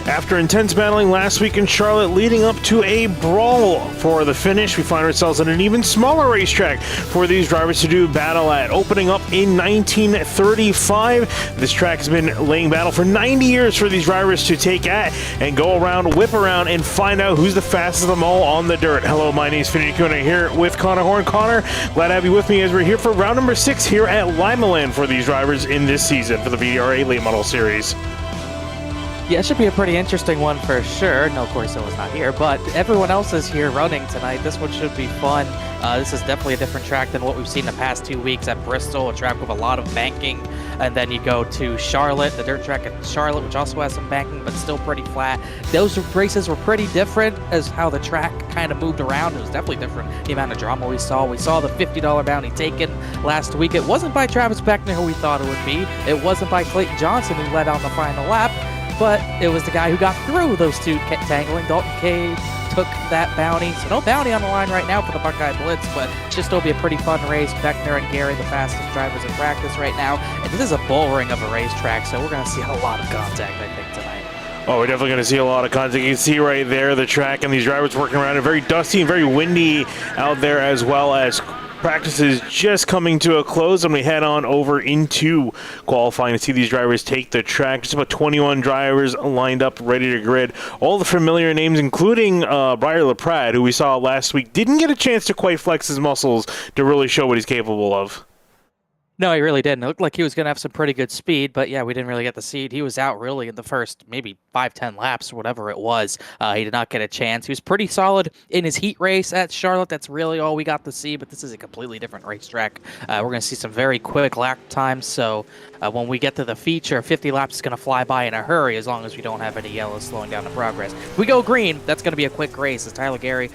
After intense battling last week in Charlotte leading up to a brawl for the finish, we find ourselves at an even smaller racetrack for these drivers to do battle at. Opening up in 1935, this track has been laying battle for 90 years for these drivers to take at and go around, whip around, and find out who's the fastest of them all on the dirt. Hello, my name is Finny Kuna here with Connor Horn. Connor, glad to have you with me as we're here for round number 6 here at Limaland for these drivers in this season for the VDRA Late Model Series. Yeah, it should be a pretty interesting one for sure. No, Corso is not here, but everyone else is here running tonight. This one should be fun. This is definitely a different track than what we've seen the past 2 weeks at Bristol, a track with a lot of banking. And then you go to Charlotte, the dirt track at Charlotte, which also has some banking, but still pretty flat. Those races were pretty different as how the track kind of moved around. It was definitely different, the amount of drama we saw. We saw the $50 bounty taken last week. It wasn't by Travis Beckner, who we thought it would be. It wasn't by Clayton Johnson, who led on the final lap. But it was the guy who got through those two tangling. Dalton Cade took that bounty. So no bounty on the line right now for the Buckeye Blitz, but should still be a pretty fun race. Beckner and Gary, the fastest drivers in practice right now. And this is a bull ring of a racetrack, so we're going to see a lot of contact, I think, tonight. Oh, we're definitely going to see a lot of contact. You can see right there the track and these drivers working around it. Very dusty and very windy out there, as well as practice is just coming to a close, and we head on over into qualifying to see these drivers take the track. Just about 21 drivers lined up, ready to grid. All the familiar names, including Briar LaPrade, who we saw last week, didn't get a chance to quite flex his muscles to really show what he's capable of. No, he really didn't. It looked like he was going to have some pretty good speed, but yeah, we didn't really get the seed. He was out really in the first maybe 5-10 laps or whatever it was. He did not get a chance. He was pretty solid in his heat race at Charlotte. That's really all we got to see, but this is a completely different racetrack. We're going to see some very quick lap times, so when we get to the feature, 50 laps is going to fly by in a hurry as long as we don't have any yellows slowing down the progress. If we go green, that's going to be a quick race. As Tyler Gary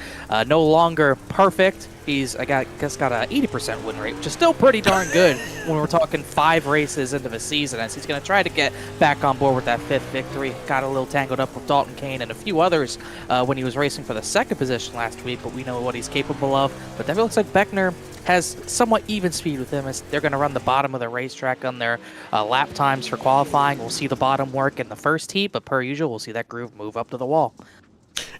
no longer perfect. He's got an 80% win rate, which is still pretty darn good when we're talking 5 races into the season, as he's going to try to get back on board with that 5th victory. Got a little tangled up with Dalton Kane and a few others when he was racing for the 2nd position last week, but we know what he's capable of. But that looks like Beckner has somewhat even speed with him, as they're going to run the bottom of the racetrack on their lap times for qualifying. We'll see the bottom work in the first heat, but per usual, we'll see that groove move up to the wall.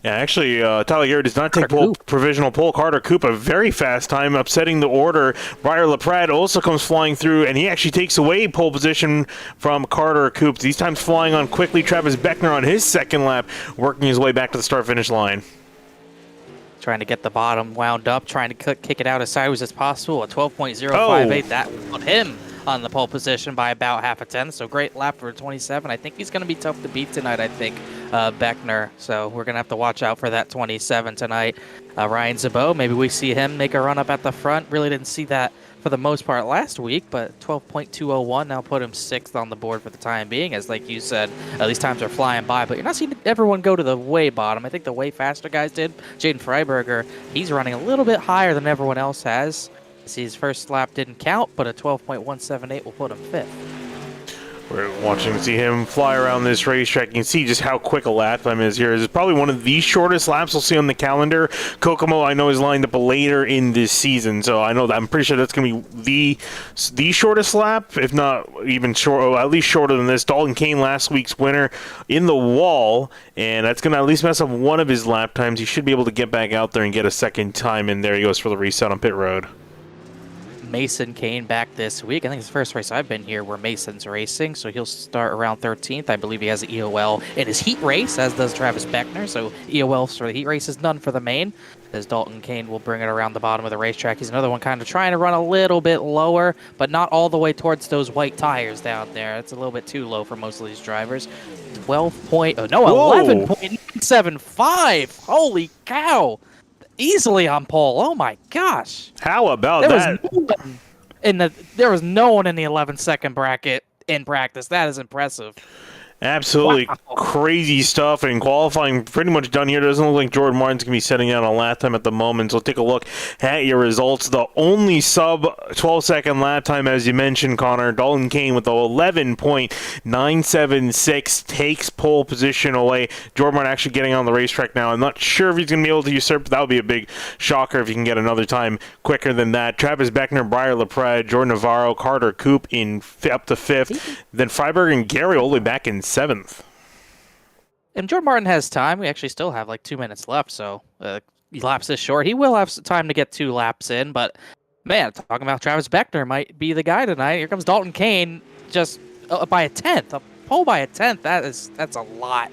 Yeah, actually, Tyler Gary does not take provisional pole. Carter Coop, a very fast time, upsetting the order. Briar LaPrade also comes flying through, and he actually takes away pole position from Carter Coop. These times flying on quickly. Travis Beckner on his 2nd lap, working his way back to the start-finish line. Trying to get the bottom wound up, trying to kick it out as sideways as possible. A 12.058, that put him on the pole position by about half a tenth. So great lap for 27. I think he's going to be tough to beat tonight, I think, Beckner. So we're going to have to watch out for that 27 tonight. Ryan Zabot, maybe we see him make a run up at the front. Really didn't see that for the most part last week, but 12.201 now put him 6th on the board for the time being, as like you said, these times are flying by, but you're not seeing everyone go to the way bottom. I think the way faster guys did. Jaden Freiberger, he's running a little bit higher than everyone else has. See, his first lap didn't count, but a 12.178 will put him 5th. We're watching to see him fly around this racetrack. You can see just how quick a lap time is here. It's probably one of the shortest laps we'll see on the calendar. Kokomo, I know, is lined up later in this season, so I'm pretty sure that's going to be the shortest lap, if not even short, at least shorter than this. Dalton Kane, last week's winner, in the wall, and that's going to at least mess up one of his lap times. He should be able to get back out there and get a 2nd time, and there he goes for the reset on pit road. Mason Kane back this week. I think it's the first race I've been here where Mason's racing, so he'll start around 13th. I believe he has an EOL in his heat race, as does Travis Beckner, so EOLs for the heat race is none for the main, as Dalton Kane will bring it around the bottom of the racetrack. He's another one kind of trying to run a little bit lower, but not all the way towards those white tires down there. It's a little bit too low for most of these drivers. 11.75. Holy cow. Easily on pole. Oh my gosh. How about that? There was no one in the 11-second bracket in practice. That is impressive. Absolutely crazy stuff, and qualifying pretty much done here. Doesn't look like Jordan Martin's going to be setting out on lap time at the moment, so take a look at your results. The only sub 12-second lap time, as you mentioned, Connor, Dalton Kane with the 11.976 takes pole position away. Jordan Martin actually getting on the racetrack now. I'm not sure if he's going to be able to usurp, but that would be a big shocker if he can get another time quicker than that. Travis Beckner, Briar LaPrade, Jordan Navarro, Carter Coop in up to 5th, then Freiberg and Gary all the way back in 7th. And Jordan Martin has time. We actually still have like 2 minutes left, so laps is short. He will have some time to get 2 laps in, but man, talking about Travis Beckner might be the guy tonight. Here comes Dalton Kane, just by a tenth, a pole by a tenth. That's a lot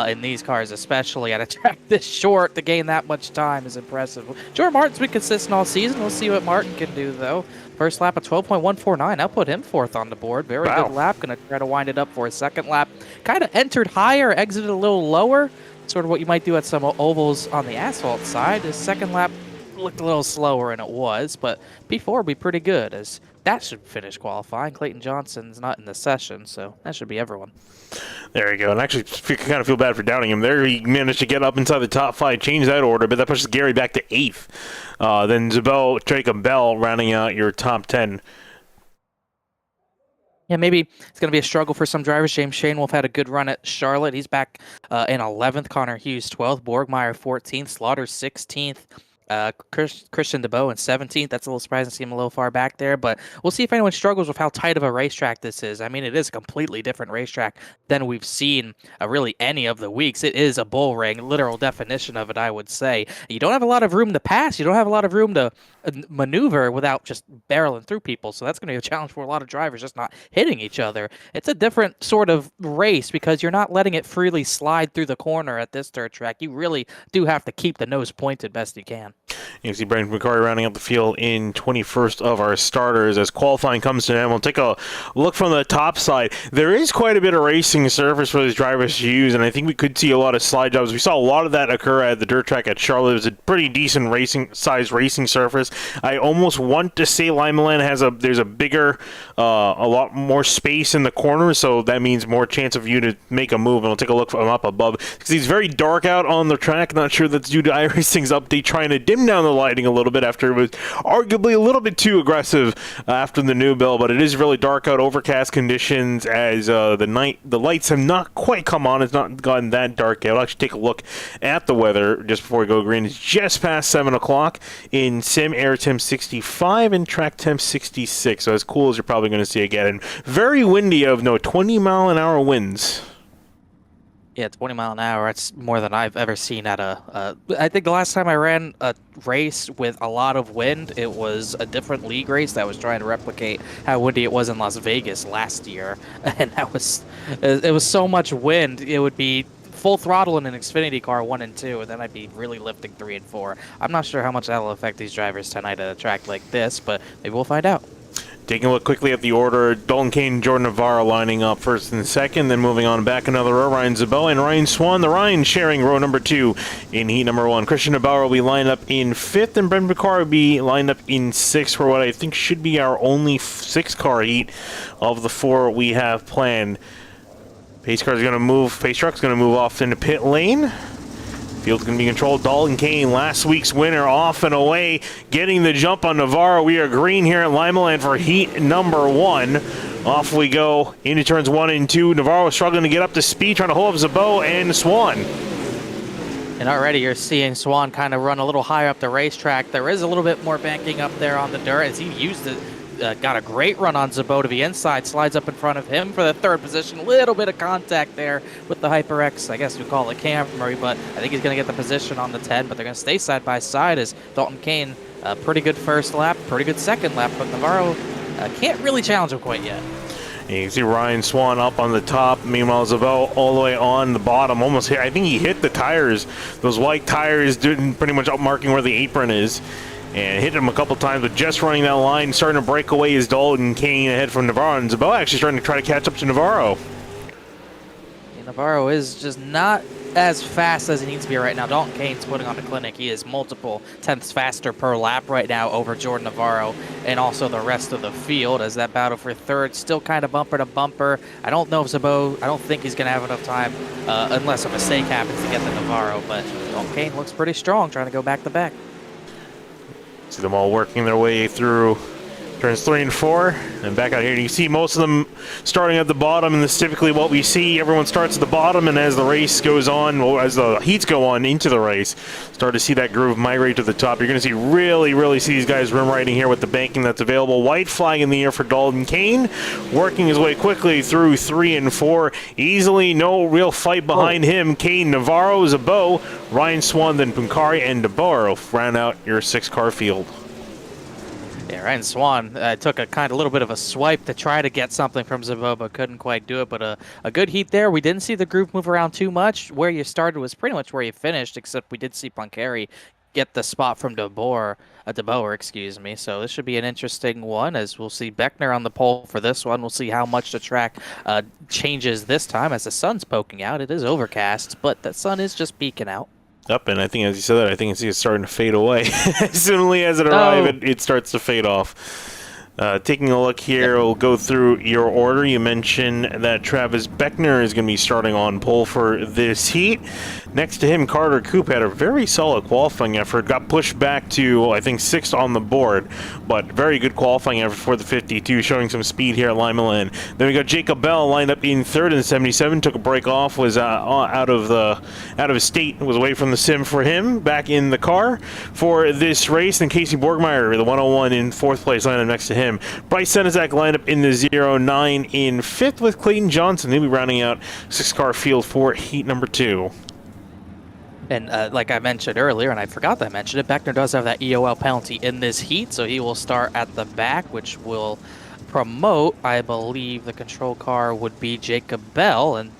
in these cars, especially at a track this short. To gain that much time is impressive. Jordan Martin's been consistent all season. We'll see what Martin can do though. First lap of 12.149. I'll put him fourth on the board. Very Wow. good lap. Going to try to wind it up for a second lap. Kind of entered higher, exited a little lower. Sort of what you might do at some ovals on the asphalt side. His second lap looked a little slower, and it was, but P4 would be pretty good, as that should finish qualifying. Clayton Johnson's not in the session, so that should be everyone. There you go. And actually, kind of feel bad for doubting him there. He managed to get up inside the top 5, change that order, but that pushes Gary back to 8th. Then Zabel, Jacob Bell rounding out your top 10. Yeah, maybe it's going to be a struggle for some drivers. James Shanewolf had a good run at Charlotte. He's back in 11th. Connor Hughes 12th. Borgmeyer 14th. Slaughter 16th. Christian DeBow in 17th. That's a little surprising to see him a little far back there, but we'll see if anyone struggles with how tight of a racetrack this is. I mean, it is a completely different racetrack than we've seen really any of the weeks. It is a bull ring, literal definition of it, I would say. You don't have a lot of room to pass. You don't have a lot of room to maneuver without just barreling through people, so that's going to be a challenge for a lot of drivers, just not hitting each other. It's a different sort of race because you're not letting it freely slide through the corner at this dirt track. You really do have to keep the nose pointed best you can. You see Brandon McCarty rounding up the field in 21st of our starters as qualifying comes to an end. We'll take a look from the top side. There is quite a bit of racing surface for these drivers to use, and I think we could see a lot of slide jobs. We saw a lot of that occur at the dirt track at Charlotte. It was a pretty decent racing surface. I almost want to say Limaland there's a bigger, a lot more space in the corners, so that means more chance of you to make a move. And we'll take a look from up above because it's very dark out on the track. Not sure that's due to iRacing's update trying to dim down the lighting a little bit after it was arguably a little bit too aggressive after the new build, but it is really dark out, overcast conditions as the lights have not quite come on. It's not gotten that dark yet. I'll actually take a look at the weather just before we go green. It's just past 7 o'clock in sim air temp 65 and track temp 66, so as cool as you're probably going to see again, and very windy of 20-mile-an-hour winds. Yeah, 20 mile an hour. That's more than I've ever seen at I think the last time I ran a race with a lot of wind, it was a different league race that was trying to replicate how windy it was in Las Vegas last year. And it was so much wind, it would be full throttle in an Xfinity car 1 and 2, and then I'd be really lifting 3 and 4. I'm not sure how much that'll affect these drivers tonight at a track like this, but maybe we'll find out. Taking a look quickly at the order, Dalton Kane and Jordan Navarro lining up first and second, then moving on back another row, Ryan Zabel and Ryan Swan. The Ryan sharing row number 2 in heat number 1. Christian DeBauer will be lined up in 5th, and Brendan McCarr will be lined up in 6th for what I think should be our only 6-car heat of the 4 we have planned. Pace truck's going to move off into pit lane. Field's going to be controlled. Dalton Kane, last week's winner, off and away, getting the jump on Navarro. We are green here at Limaland for heat number 1. Off we go into turns 1 and 2. Navarro struggling to get up to speed, trying to hold up Zabel and Swan. And already you're seeing Swan kind of run a little higher up the racetrack. There is a little bit more banking up there on the dirt as he used it. Got a great run on Zabel to the inside, slides up in front of him for the 3rd position. A little bit of contact there with the HyperX, I guess we call it Camry, but I think he's going to get the position on the 10, but they're going to stay side by side as Dalton Kane, pretty good first lap, pretty good second lap, but Navarro can't really challenge him quite yet. You can see Ryan Swan up on the top. Meanwhile, Zabel all the way on the bottom. Almost hit. I think he hit the tires. Those white tires pretty much up marking where the apron is. And hit him a couple times, but just running that line, starting to break away is Dalton Kane ahead from Navarro. And Zabel actually starting to try to catch up to Navarro. Yeah, Navarro is just not as fast as he needs to be right now. Dalton Kane's putting on the clinic. He is multiple tenths faster per lap right now over Jordan Navarro and also the rest of the field as that battle for 3rd still kind of bumper to bumper. I don't know if Zabel, I don't think he's going to have enough time unless a mistake happens to get to Navarro, but Dalton Kane looks pretty strong trying to go back to back. See them all working their way through Turns 3 and 4, and back out here. You see most of them starting at the bottom, and this is typically what we see. Everyone starts at the bottom, and as the race goes on, well, as the heats go on into the race, start to see that groove migrate to the top. You're going to see really see these guys rim riding here with the banking that's available. White flag in the air for Dalton Kane, working his way quickly through 3 and 4. Easily, no real fight behind him. Kane, Navarro, Zabo, Ryan Swan, then Punkari, and DeBoer round out your 6-car field. Yeah, Ryan Swan took a little bit of a swipe to try to get something from Zabo, but couldn't quite do it. But a good heat there. We didn't see the group move around too much. Where you started was pretty much where you finished, except we did see Punkari get the spot from DeBoer, excuse me. So this should be an interesting one, as we'll see Beckner on the pole for this one. We'll see how much the track changes this time, as the sun's poking out. It is overcast, but the sun is just peeking out. Up, and I think, as you said that, I think it's starting to fade away. As soon as it arrives, it starts to fade off. Taking a look here, we'll go through your order. You mentioned that Travis Beckner is going to be starting on pole for this heat. Next to him, Carter Koop had a very solid qualifying effort. Got pushed back to, I think, 6th on the board, but very good qualifying effort for the 52, showing some speed here at Limaland. Then we got Jacob Bell lined up in 3rd in 77. Took a break off, was out of state, was away from the sim for him. Back in the car for this race. And Casey Borgmeyer, the 101 in 4th place, lined up next to him. Bryce Senizak lined up in the 09 in 5th with Clayton Johnson. They'll be rounding out 6-car field for heat number 2. And like I mentioned earlier, and I forgot that I mentioned it, Beckner does have that EOL penalty in this heat, so he will start at the back, which will promote, I believe, the control car would be Jacob Bell, and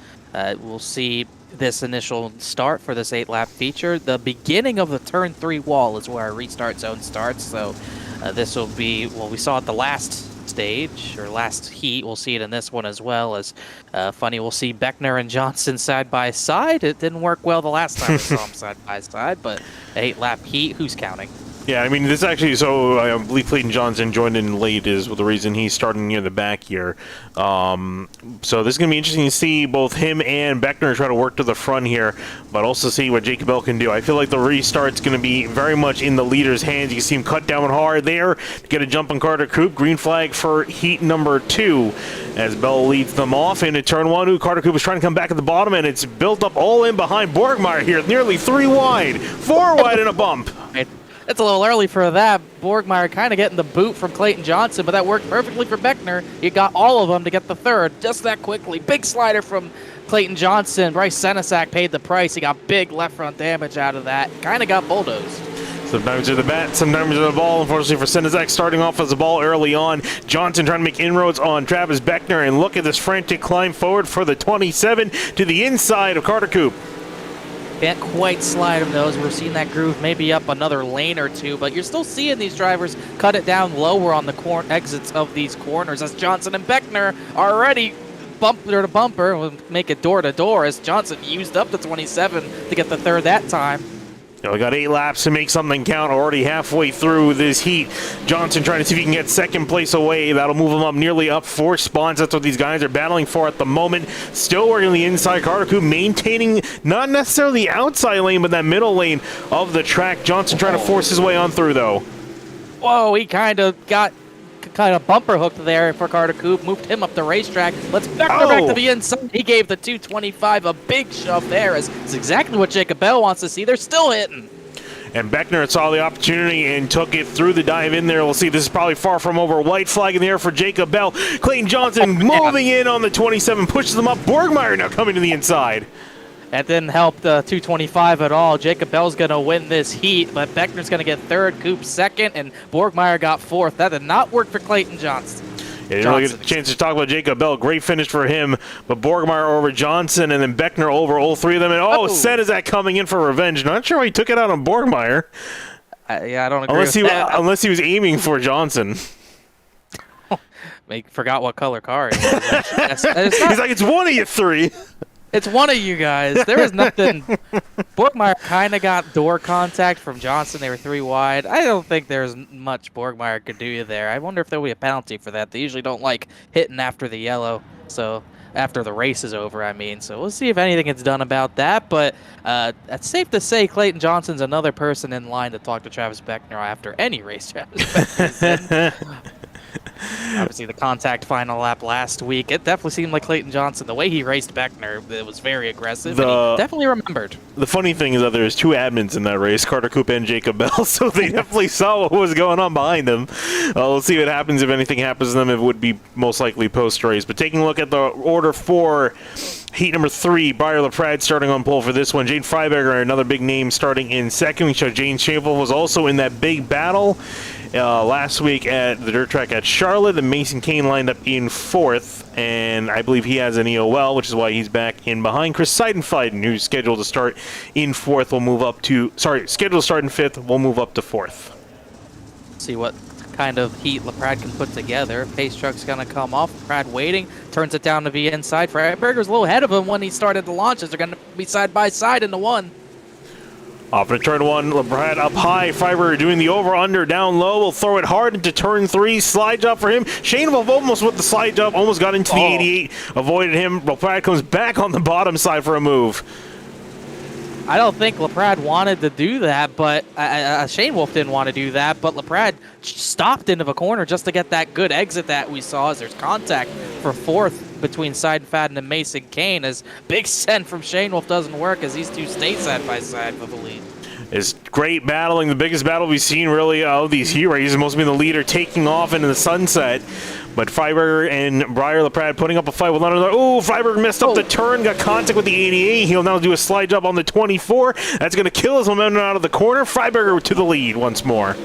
we'll see this initial start for this 8-lap feature. The beginning of the turn 3 wall is where our restart zone starts, so this will be, well, we saw at the last stage, or last heat. We'll see it in this one as well. As funny, we'll see Beckner and Johnson side by side. It didn't work well the last time we saw them side by side, but 8-lap heat, who's counting? Yeah, I mean, this actually, so I believe Clayton Johnson joined in late is the reason he's starting near the back here. So this is going to be interesting to see both him and Beckner try to work to the front here, but also see what Jacob Bell can do. I feel like the restart's going to be very much in the leader's hands. You can see him cut down hard there to get a jump on Carter Koop. Green flag for heat number 2 as Bell leads them off into turn 1. Carter Koop is trying to come back at the bottom, and it's built up all in behind Borgmeyer here, nearly 3 wide, 4 wide and a bump. It's a little early for that. Borgmeyer kind of getting the boot from Clayton Johnson, but that worked perfectly for Beckner. He got all of them to get the 3rd just that quickly. Big slider from Clayton Johnson. Bryce Senizak paid the price. He got big left front damage out of that. Kind of got bulldozed. Sometimes to the bat, sometimes to the ball. Unfortunately for Senizak, starting off as a ball early on. Johnson trying to make inroads on Travis Beckner, and look at this frantic climb forward for the 27 to the inside of Carter Koop. Can't quite slide him, though, as we're seeing that groove maybe up another lane or 2, but you're still seeing these drivers cut it down lower on the exits of these corners, as Johnson and Beckner are already bumper to bumper. We'll make it door to door, as Johnson used up the 27 to get the 3rd that time. We got 8 laps to make something count, already halfway through this heat. Johnson trying to see if he can get 2nd place away. That'll move him up nearly up 4 spots. That's what these guys are battling for at the moment. Still working on the inside. Carter Koop maintaining not necessarily the outside lane, but that middle lane of the track. Johnson trying to force his way on through, though. Whoa, he kind of got bumper hooked there for Carter Koop, moved him up the racetrack. Let's Beckner back to the inside. He gave the 225 a big shove there, as it's exactly what Jacob Bell wants to see. They're still hitting. And Beckner saw the opportunity and took it through the dive in there. We'll see, this is probably far from over. White flag in the air for Jacob Bell. Clayton Johnson moving in on the 27, pushes them up. Borgmeyer now coming to the inside. That didn't help the 225 at all. Jacob Bell's going to win this heat, but Beckner's going to get 3rd, Koop 2nd, and Borgmeyer got 4th. That did not work for Clayton Johnson. Yeah, didn't really get a chance to talk about Jacob Bell. Great finish for him, but Borgmeyer over Johnson, and then Beckner over all 3 of them. And Senizak coming in for revenge. Not sure why he took it out on Borgmeyer. Yeah, I don't agree with that. Unless he was aiming for Johnson. Forgot what color car he was. He's like, it's one of you 3. It's one of you guys. There was nothing. Borgmeyer kind of got door contact from Johnson. They were 3 wide. I don't think there's much Borgmeyer could do there. I wonder if there'll be a penalty for that. They usually don't like hitting after the yellow, so after the race is over, I mean. So we'll see if anything gets done about that. But it's safe to say Clayton Johnson's another person in line to talk to Travis Beckner after any race Travis Beckner's in. Obviously, the contact final lap last week, it definitely seemed like Clayton Johnson, the way he raced Beckner, it was very aggressive, and he definitely remembered. The funny thing is that there's two admins in that race, Carter Coop and Jacob Bell, so they definitely saw what was going on behind them. We'll see what happens if anything happens to them. It would be most likely post-race. But taking a look at the order for heat number 3, Briar LaPrade starting on pole for this one. Jane Freiberger, another big name, starting in second. We saw Jane Schaefer was also in that big battle last week at the dirt track at Charlotte. And Mason Kane lined up in 4th, and I believe he has an EOL, which is why he's back in behind. Chris Seidenfeiden, who's scheduled to start in 4th, will move up to, scheduled to start in 5th, will move up to 4th. See what kind of heat LaPrade can put together. Pace truck's going to come off. LaPrade waiting, turns it down to the inside. Freiberger's a little ahead of him when he started the launches. They're going to be side by side in the 1. Off into turn 1, LaPrade up high. Freiberger doing the over-under down low. Will throw it hard into turn 3. Slide job for him. Shane Wolf almost with the slide job. Almost got into the 88. Avoided him. LaPrade comes back on the bottom side for a move. I don't think LaPrade wanted to do that, but Shane Wolf didn't want to do that, but LaPrade stopped into the corner just to get that good exit that we saw as there's contact for 4th between Seidenfeiden and Mason Kane, as big send from Shane Wolf doesn't work as these two stay side by side for the lead. It's great battling, the biggest battle we've seen really of these heat races. Most of the leader taking off into the sunset. But Freiberger and Briar LaPrade putting up a fight with another. Oh, Freiberger messed up the turn, got contact with the 88. He'll now do a slide job on the 24. That's going to kill his momentum out of the corner. Freiberger to the lead once more.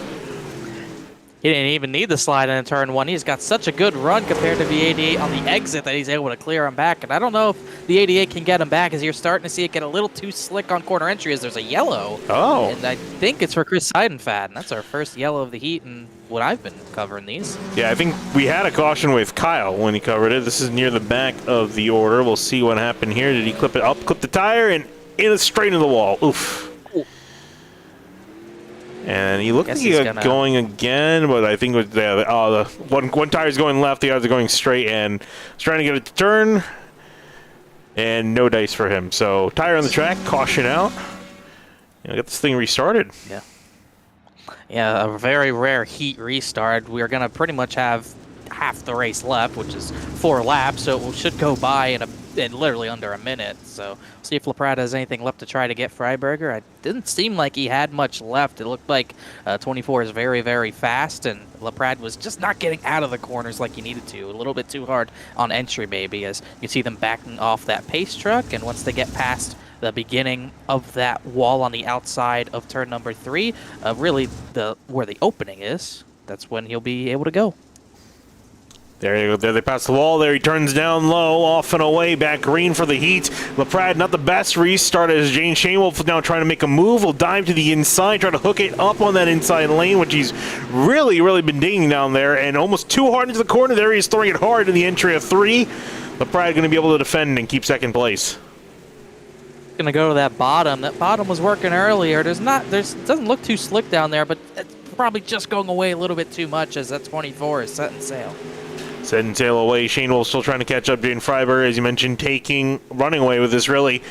He didn't even need the slide in turn 1. He's got such a good run compared to the 88 on the exit that he's able to clear him back. And I don't know if the 88 can get him back, as you're starting to see it get a little too slick on corner entry as there's a yellow. Oh. And I think it's for Chris Seidenfeiden. That's our first yellow of the heat and what I've been covering these. Yeah, I think we had a caution with Kyle when he covered it. This is near the back of the order. We'll see what happened here. Did he clip it up, clip the tire, and in straight into the wall. Oof. And he looked like he got going again, but I think with the one tire's going left, the other's going straight, and he's trying to get it to turn, and no dice for him. So tire on the track, caution out. Get this thing restarted. Yeah. Yeah, a very rare heat restart. We're going to pretty much have half the race left, which is 4 laps, so it should go by in literally under a minute. So see if LaPrade has anything left to try to get Freiberger. It didn't seem like he had much left. It looked like 24 is very, very fast, and LaPrade was just not getting out of the corners like he needed to. A little bit too hard on entry, maybe, as you see them backing off that pace truck, and once they get past the beginning of that wall on the outside of turn number 3, really where the opening is, that's when he'll be able to go. There you go. There they pass the wall. There he turns down low, off and away, back green for the heat. LaPrade, not the best restart as Jane Shanewolf now trying to make a move. Will dive to the inside, try to hook it up on that inside lane, which he's really, really been dinging down there, and almost too hard into the corner. There he is throwing it hard in the entry of 3. LaPrade going to be able to defend and keep second place. Going to go to that bottom. That bottom was working earlier. It doesn't look too slick down there, but it's probably just going away a little bit too much as that 24 is setting sail. Setting sail away. Shane Wolf still trying to catch up. Jane Freiberger, as you mentioned, running away with this really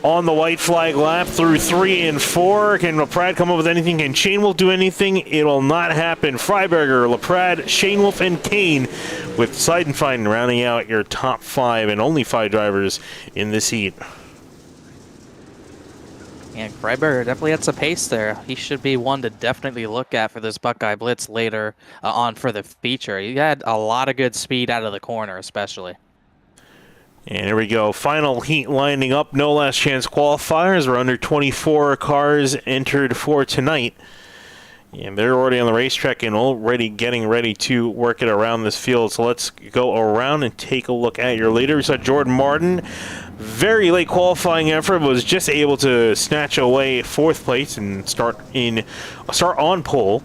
on the white flag lap through 3 and 4. Can LaPrade come up with anything? Can Shane Wolf do anything? It will not happen. Freiberger, LaPrade, Shane Wolf, and Kane with Seidenfeiden rounding out your top 5 and only 5 drivers in this heat. Yeah, Freiberger definitely had some pace there. He should be one to definitely look at for this Buckeye Blitz later on for the feature. He had a lot of good speed out of the corner, especially. And here we go. Final heat lining up. No last chance qualifiers. We're under 24 cars entered for tonight. And they're already on the racetrack and already getting ready to work it around this field. So let's go around and take a look at your leader. We saw Jordan Martin. Very late qualifying effort, was just able to snatch away 4th place and start on pole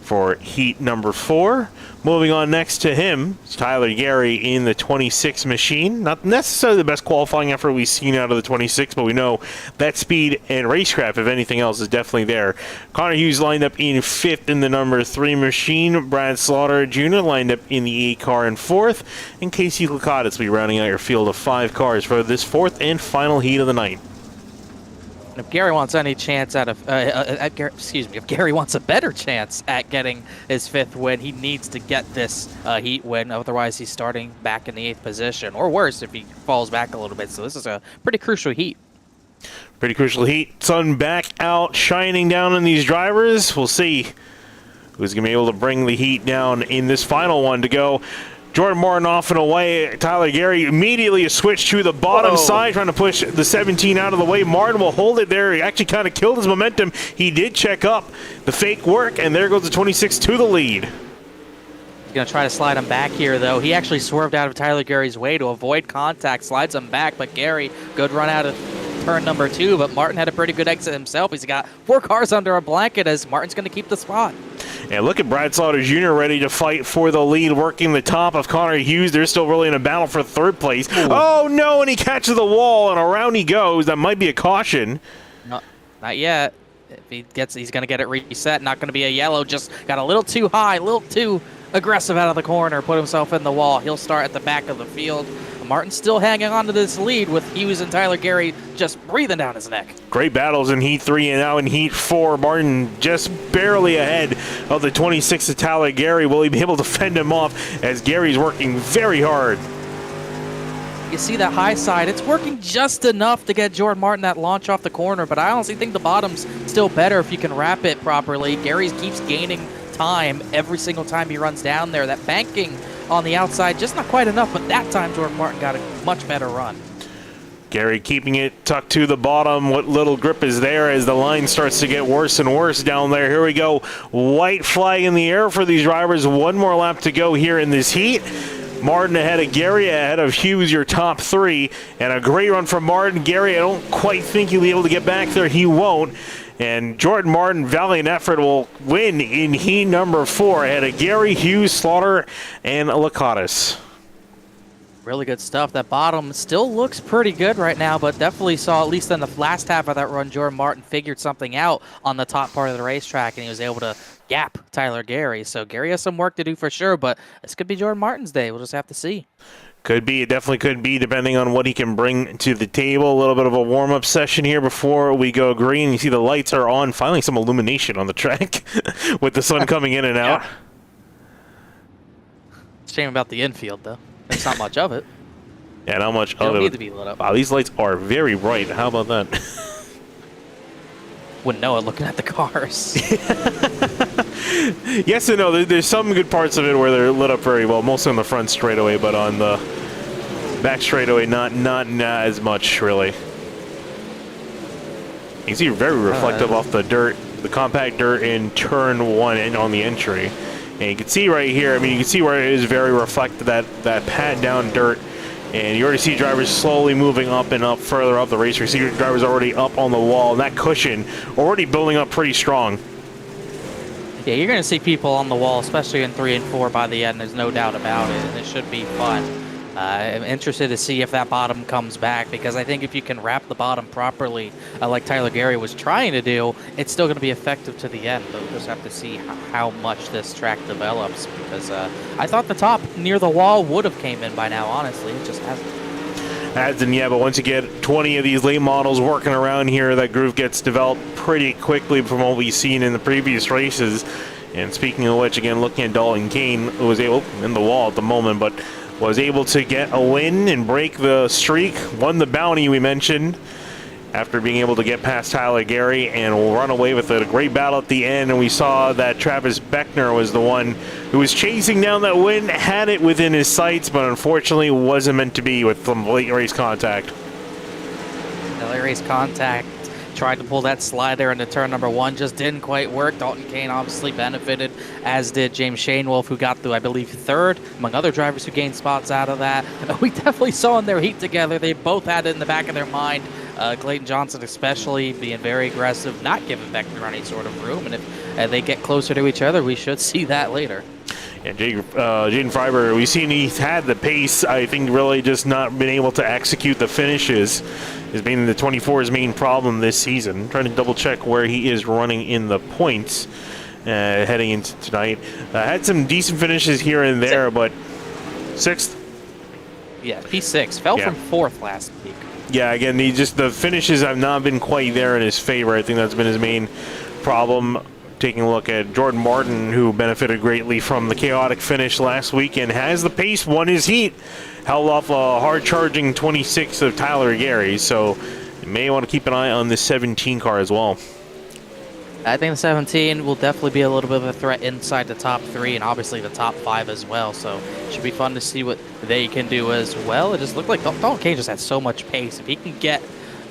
for heat number 4. Moving on next to him is Tyler Gary in the 26 machine. Not necessarily the best qualifying effort we've seen out of the 26, but we know that speed and racecraft, if anything else, is definitely there. Connor Hughes lined up in 5th in the number 3 machine. Brad Slaughter Jr. lined up in the 8 car in 4th. And Casey Lakatis will be rounding out your field of 5 cars for this 4th and final heat of the night. If Gary wants any chance out of, if Gary wants a better chance at getting his 5th win, he needs to get this heat win. Otherwise, he's starting back in the 8th position, or worse, if he falls back a little bit. So this is a pretty crucial heat. Pretty crucial heat. Sun back out, shining down on these drivers. We'll see who's going to be able to bring the heat down in this final one to go. Jordan Martin off and away. Tyler Gary immediately a switch to the bottom side, trying to push the 17 out of the way. Martin will hold it there. He actually kind of killed his momentum. He did check up the fake work, and there goes the 26 to the lead. He's going to try to slide him back here, though. He actually swerved out of Tyler Gary's way to avoid contact, slides him back, but Gary, good run out of turn number 2, but Martin had a pretty good exit himself. He's got 4 cars under a blanket as Martin's going to keep the spot. And look at Brad Slaughter Jr. ready to fight for the lead, working the top of Connor Hughes. They're still really in a battle for 3rd place. Ooh. Oh, no, and he catches the wall, and around he goes. That might be a caution. No, not yet. If he gets, he's going to get it reset. Not going to be a yellow. Just got a little too high, a little too aggressive out of the corner, put himself in the wall. He'll start at the back of the field. Martin's still hanging on to this lead with Hughes and Tyler Gary just breathing down his neck. Great battles in Heat 3 and now in Heat 4. Martin just barely ahead of the 26 of Tyler Gary. Will he be able to fend him off as Gary's working very hard? You see that high side, it's working just enough to get Jordan Martin that launch off the corner, but I honestly think the bottom's still better if you can wrap it properly. Gary keeps gaining time every single time he runs down there. That banking on the outside, just not quite enough, but that time Jordan Martin got a much better run. Gary keeping it tucked to the bottom. What little grip is there as the line starts to get worse and worse down there. Here we go. White flag in the air for these drivers. One more lap to go here in this heat. Martin ahead of Gary, ahead of Hughes, your top 3. And a great run from Martin. Gary, I don't quite think he'll be able to get back there. He won't. And Jordan Martin, valiant effort, will win in heat number 4 ahead of Gary, Hughes, Slaughter, and Lakatos. Really good stuff. That bottom still looks pretty good right now, but definitely saw, at least in the last half of that run, Jordan Martin figured something out on the top part of the racetrack, and he was able to gap Tyler Gary. So Gary has some work to do for sure, but this could be Jordan Martin's day. We'll just have to see. Could be. It definitely could be, depending on what he can bring to the table. A little bit of a warm-up session here before we go green. You see the lights are on. Finally, some illumination on the track with the sun coming in and out. Yeah. Shame about the infield, though. There's not much of it. Yeah, not much of it. Don't need to be lit up. Wow, these lights are very bright. How about that? Wouldn't know it looking at the cars. Yes and no. There's some good parts of it where they're lit up very well, mostly on the front straightaway, but on the back straightaway, not as much, really. You can see very reflective off the dirt, the compact dirt in turn 1 and on the entry. And you can see right here, I mean, you can see where it is very reflective, that pad down dirt. And you already see drivers slowly moving up and up, further up the race. You see drivers already up on the wall, and that cushion already building up pretty strong. Yeah, you're going to see people on the wall, especially in 3 and 4 by the end. There's no doubt about it, and it should be fun. I'm interested to see if that bottom comes back, because I think if you can wrap the bottom properly, like Tyler Gary was trying to do, it's still going to be effective to the end. But we'll just have to see how much this track develops, because I thought the top near the wall would have came in by now, honestly. It just hasn't. Hasn't yet, but once you get 20 of these late models working around here, that groove gets developed pretty quickly from what we've seen in the previous races. And speaking of which, again, looking at Dalton Kane, who was able, in the wall at the moment, but was able to get a win and break the streak, won the bounty we mentioned, after being able to get past Tyler Gary and will run away with it. A great battle at the end, and we saw that Travis Beckner was the one who was chasing down that win, had it within his sights, but unfortunately wasn't meant to be with some late race contact. The late race contact. Tried to pull that slider into turn number 1, just didn't quite work. Dalton Kane obviously benefited, as did James Shainwolf, who got through, I believe, 3rd, among other drivers who gained spots out of that. We definitely saw in their heat together, they both had it in the back of their mind. Clayton Johnson especially being very aggressive, not giving Beckner any sort of room, and if they get closer to each other, we should see that later. Yeah, Jaden Freiberg, we've seen he's had the pace. I think really just not been able to execute the finishes has been the 24's main problem this season. Trying to double check where he is running in the points heading into tonight. Had some decent finishes here and there, but 6th. Yeah, P6. Fell from 4th last week. Yeah, again, the finishes have not been quite there in his favor. I think that's been his main problem. Taking a look at Jordan Martin, who benefited greatly from the chaotic finish last weekend, has the pace, won his heat, held off a hard-charging 26 of Tyler Gary, so you may want to keep an eye on this 17 car as well. I think the 17 will definitely be a little bit of a threat inside the top 3 and obviously the top 5 as well. So it should be fun to see what they can do as well. It just looked like Dalton Kane just had so much pace.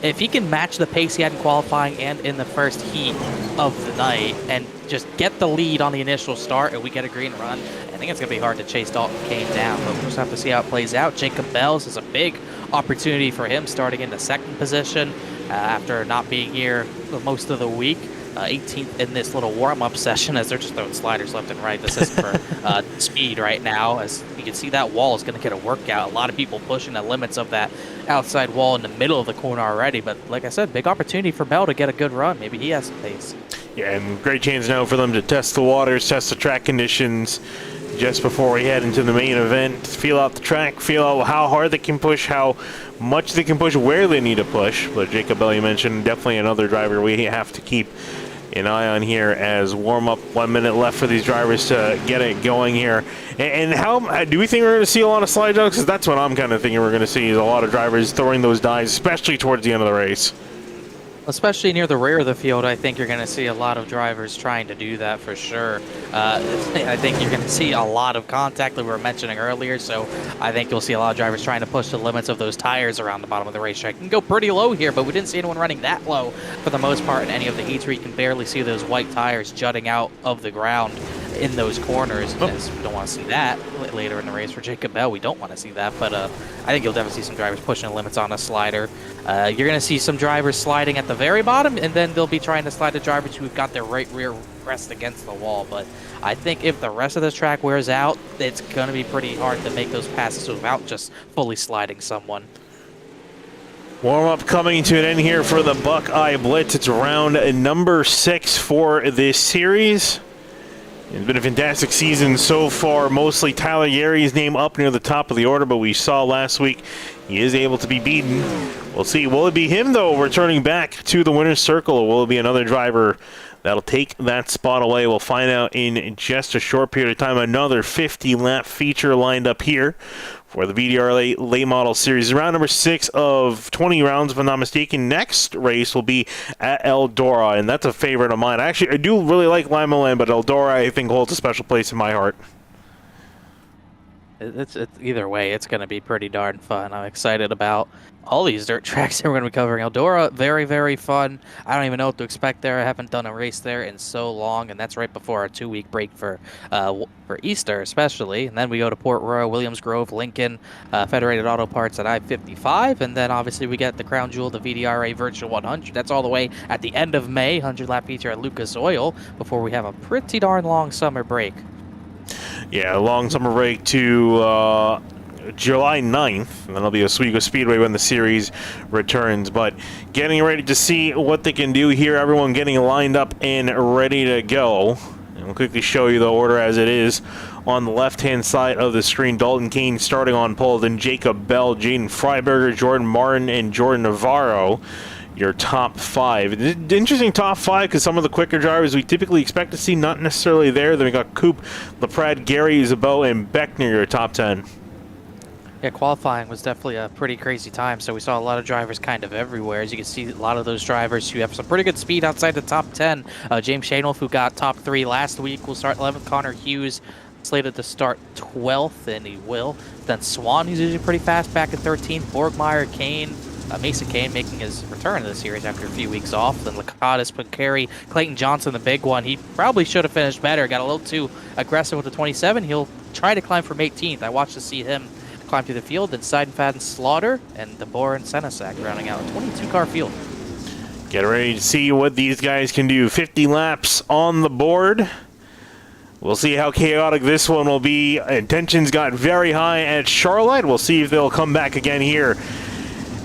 If he can match the pace he had in qualifying and in the first heat of the night and just get the lead on the initial start and we get a green run, I think it's going to be hard to chase Dalton Kane down. But we'll just have to see how it plays out. Jacob Bells is a big opportunity for him starting in the 2nd position after not being here most of the week. 18th in this little warm-up session as they're just throwing sliders left and right. This isn't for speed right now. As you can see, that wall is going to get a workout. A lot of people pushing the limits of that outside wall in the middle of the corner already. But like I said, big opportunity for Bell to get a good run. Maybe he has some pace. Yeah, and great chance now for them to test the waters, test the track conditions just before we head into the main event. Feel out the track, feel out how hard they can push, how much they can push, where they need to push. But Jacob Bell, you mentioned, definitely another driver we have to keep an eye on here as warm-up. 1 minute left for these drivers to get it going here. And how do we think we're going to see a lot of slide jumps? Because that's what I'm kind of thinking we're going to see, is a lot of drivers throwing those dives, especially towards the end of the race. Especially near the rear of the field, I think you're going to see a lot of drivers trying to do that for sure. I think you're going to see a lot of contact that we were mentioning earlier, so I think you'll see a lot of drivers trying to push the limits of those tires around the bottom of the racetrack. You can go pretty low here, but we didn't see anyone running that low for the most part in any of the heats where you can barely see those white tires jutting out of the ground in those corners. As we don't want to see that later in the race for Jacob Bell. We don't want to see that, but I think you'll definitely see some drivers pushing the limits on a slider. You're going to see some drivers sliding at the very bottom, and then they'll be trying to slide the drivers who've got their right rear pressed against the wall. But I think if the rest of this track wears out, it's going to be pretty hard to make those passes without just fully sliding someone. Warm-up coming to an end here for the Buckeye Blitz. It's round number 6 for this series. It's been a fantastic season so far. Mostly Tyler Gary's name up near the top of the order, but we saw last week he is able to be beaten. We'll see. Will it be him, though, returning back to the winner's circle, or will it be another driver that'll take that spot away? We'll find out in just a short period of time. Another 50-lap feature lined up here for the VDRA late model series. Round number 6 of 20 rounds, if I'm not mistaken. Next race will be at Eldora, and that's a favorite of mine. Actually, I do really like Limaland, but Eldora, I think, holds a special place in my heart. It's either way, it's going to be pretty darn fun. I'm excited about all these dirt tracks that we're going to be covering. Eldora, very, very fun. I don't even know what to expect there. I haven't done a race there in so long, and that's right before our 2-week break for Easter, especially. And then we go to Port Royal, Williams Grove, Lincoln, Federated Auto Parts at I-55, and then obviously we get the crown jewel, the VDRA Virtual 100. That's all the way at the end of May, 100-lap feature at Lucas Oil, before we have a pretty darn long summer break. Yeah, a long summer break to July 9th, and then it'll be Oswego Speedway when the series returns. But getting ready to see what they can do here. Everyone getting lined up and ready to go. And we'll quickly show you the order as it is on the left-hand side of the screen. Dalton Kane starting on pole, then Jacob Bell, Jaden Freiberger, Jordan Martin, and Jordan Navarro. Your top 5. Interesting top 5 because some of the quicker drivers we typically expect to see not necessarily there. Then we got Coop, LaPrade, Gary, Isabeau, and Beckner, your top 10. Yeah, qualifying was definitely a pretty crazy time, so we saw a lot of drivers kind of everywhere. As you can see, a lot of those drivers who have some pretty good speed outside the top 10. James Shanewolf, who got top 3 last week, will start 11th. Connor Hughes slated to start 12th, and he will. Then Swan, who's usually pretty fast, back at 13th. Borgmeyer, Kane, Mason Kane making his return to the series after a few weeks off. Then Lakatos, Pincari, Clayton Johnson, the big one. He probably should have finished better. Got a little too aggressive with the 27. He'll try to climb from 18th. I watched to see him climb through the field. Then Seidenfaden, Slaughter, and DeBoer and Senesac rounding out a 22-car field. Get ready to see what these guys can do. 50 laps on the board. We'll see how chaotic this one will be. Tensions got very high at Charlotte. We'll see if they'll come back again here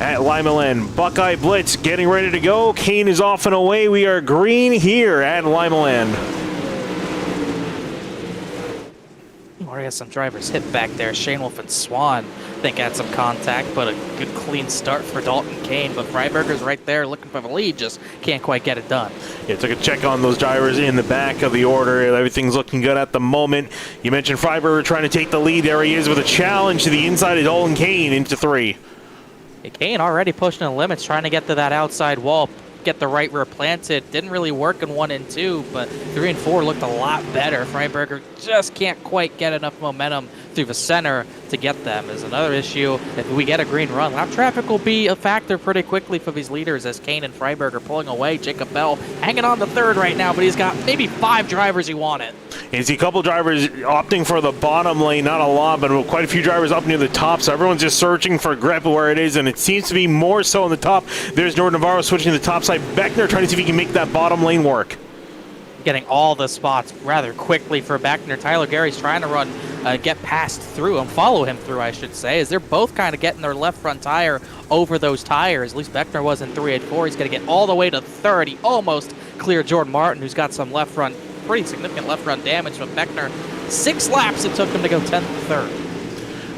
at Limaland. Buckeye Blitz getting ready to go. Kane is off and away. We are green here at Limaland. All right, already has some drivers hit back there. Shane Wolf and Swan, I think, had some contact, but a good clean start for Dalton Kane. But Freiberger's right there looking for the lead, just can't quite get it done. Yeah, took a check on those drivers in the back of the order. Everything's looking good at the moment. You mentioned Freiberger trying to take the lead. There he is with a challenge to the inside of Dalton Kane into 3. Kane already pushing the limits, trying to get to that outside wall, get the right rear planted. Didn't really work in 1 and 2, but 3 and 4 looked a lot better. Freiberger just can't quite get enough momentum through the center to get them. Is another issue. If we get a green run, lap traffic will be a factor pretty quickly for these leaders as Kane and Freiberger pulling away. Jacob Bell hanging on to 3rd right now, but he's got maybe 5 drivers he wanted. You see a couple drivers opting for the bottom lane, not a lot, but quite a few drivers up near the top, so everyone's just searching for grip where it is, and it seems to be more so on the top. There's Jordan Navarro switching to the top side. Beckner trying to see if he can make that bottom lane work. Getting all the spots rather quickly for Beckner. Tyler Gary's trying to run, get past through him, follow him through, I should say, as they're both kind of getting their left front tire over those tires. At least Beckner was in 384. He's going to get all the way to 3rd. He almost cleared Jordan Martin, who's got some left front, pretty significant left front damage. But Beckner, 6 laps it took him to go 10th to 3rd.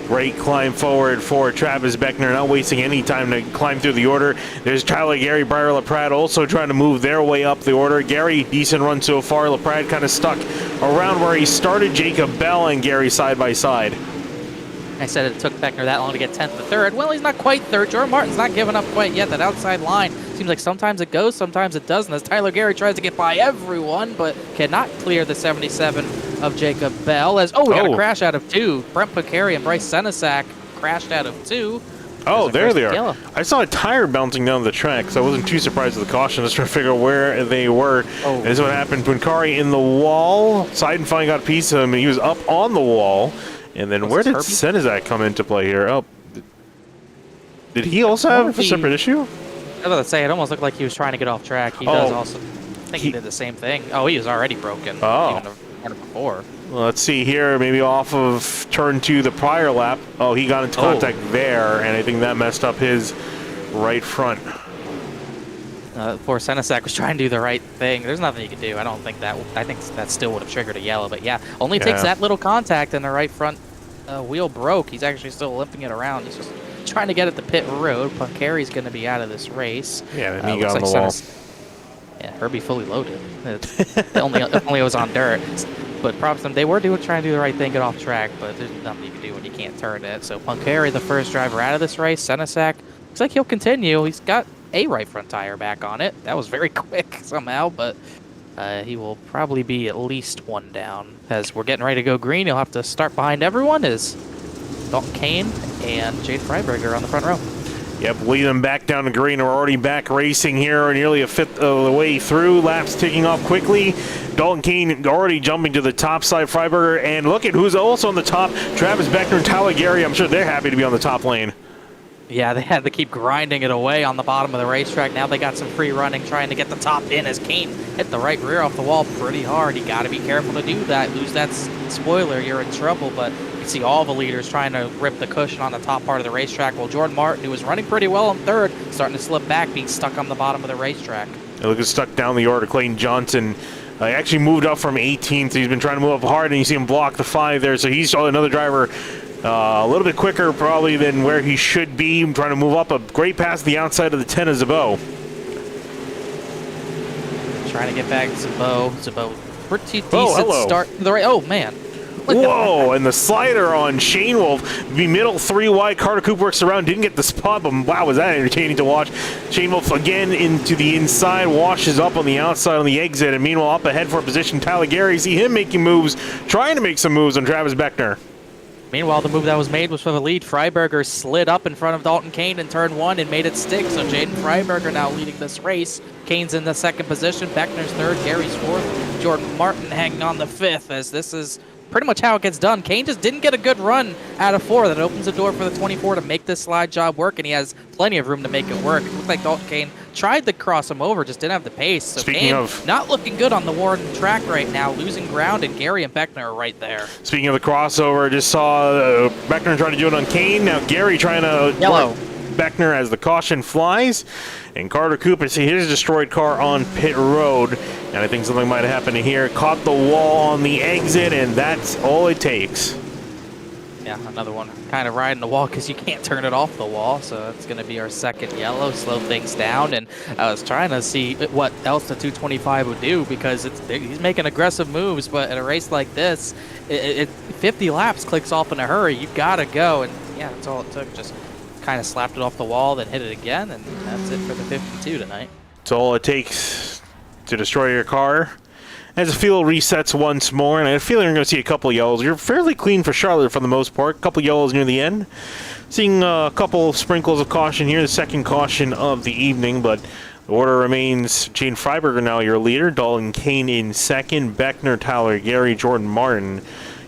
Great climb forward for Travis Beckner, not wasting any time to climb through the order. There's Tyler Gary, Briar LaPrade also trying to move their way up the order. Gary, decent run so far. LaPrade kind of stuck around where he started. Jacob Bell and Gary side by side. I said it took Beckner that long to get 10th to 3rd. Well, he's not quite 3rd. Jordan Martin's not giving up quite yet. That outside line seems like sometimes it goes, sometimes it doesn't, as Tyler Gary tries to get by everyone, but cannot clear the 77 of Jacob Bell. As we got a crash out of 2. Brent Picari and Bryce Senesac crashed out of 2. Oh, there they are. I saw a tire bouncing down the track, so I wasn't too surprised at the caution. Just trying to figure out where they were. This is what happened. Picari in the wall. Seiden finally got a piece of him, and he was up on the wall. And then where did Senesac come into play here? Oh, did he also have a separate issue? I was about to say, it almost looked like he was trying to get off track. He does also. I think he did the same thing. Oh, he was already broken. Oh. Even the corner before. Well, let's see here. Maybe off of turn 2, the prior lap. Oh, he got into contact there, and I think that messed up his right front. Poor Senesac was trying to do the right thing. There's nothing you can do. I think that still would have triggered a yellow. But yeah, only takes that little contact and the right front wheel broke. He's actually still limping it around. He's just trying to get at the pit road. Picari's going to be out of this race. Yeah, and he got on the wall. Yeah, Herbie fully loaded. It only was on dirt. But props to them. They were trying to do the right thing, get off track, but there's nothing you can do when you can't turn it. So Picari, the first driver out of this race. Senesac, looks like he'll continue. He's got a right front tire back on it. That was very quick somehow, but he will probably be at least 1 down. As we're getting ready to go green, he'll have to start behind everyone as Dalton Kane and Jade Freiberger on the front row. Yep, lead them back down to green. We're already back racing here, nearly a fifth of the way through. Laps ticking off quickly. Dalton Kane already jumping to the top side. Freiberger, and look at who's also on the top. Travis Beckner and Tyler Gary. I'm sure they're happy to be on the top lane. Yeah, they had to keep grinding it away on the bottom of the racetrack. Now they got some free running, trying to get the top in as Kane hit the right rear off the wall pretty hard. You got to be careful to do that. Lose that spoiler, you're in trouble. But you can see all the leaders trying to rip the cushion on the top part of the racetrack. Well, Jordan Martin, who was running pretty well on 3rd, starting to slip back, being stuck on the bottom of the racetrack. Looking stuck down the order. Clayton Johnson actually moved up from 18th. He's been trying to move up hard, and you see him block the 5 there. So he's another driver a little bit quicker probably than where he should be. I'm trying to move up a great pass to the outside of the 10 of Zabot. Trying to get back to Zabot. Zabot, pretty decent start. Oh, man. Whoa, and the slider on Shane Wolf. Be middle 3 wide. Carter Coop works around, didn't get the spot, but wow, was that entertaining to watch. Shane Wolf again into the inside, washes up on the outside on the exit, and meanwhile up ahead for a position, Tyler Gary. See him making moves, trying to make some moves on Travis Beckner. Meanwhile, the move that was made was for the lead. Freiberger slid up in front of Dalton Kane in turn 1 and made it stick. So Jaden Freiberger now leading this race. Kane's in the 2nd position. Beckner's 3rd. Gary's 4th. Jordan Martin hanging on the 5th, as this is pretty much how it gets done. Kane just didn't get a good run out of 4. That opens the door for the 24 to make this slide job work, and he has plenty of room to make it work. It looked like Dalton Kane tried to cross him over, just didn't have the pace. So Speaking Kane of, not looking good on the Warden track right now, losing ground, and Gary and Beckner are right there. Speaking of the crossover, just saw Beckner trying to do it on Kane. Now Gary trying to yellow Beckner as the caution flies. And Carter Cooper see his destroyed car on pit road. And I think something might have happened here. Caught the wall on the exit, and that's all it takes. Yeah, another one kind of riding the wall because you can't turn it off the wall. So that's going to be our second yellow, slow things down. And I was trying to see what else the 225 would do because he's making aggressive moves. But in a race like this, 50 laps clicks off in a hurry. You got to go. And yeah, that's all it took. Just kind of slapped it off the wall, then hit it again. And that's it for the 52 tonight. It's all it takes to destroy your car. As the field resets once more, and I feel like we're going to see a couple of yellows. You're fairly clean for Charlotte for the most part. A couple of yellows near the end. Seeing a couple of sprinkles of caution here, the second caution of the evening, but the order remains Gene Freiberger now your leader, Dalton Kane in second, Beckner, Tyler Gary, Jordan Martin,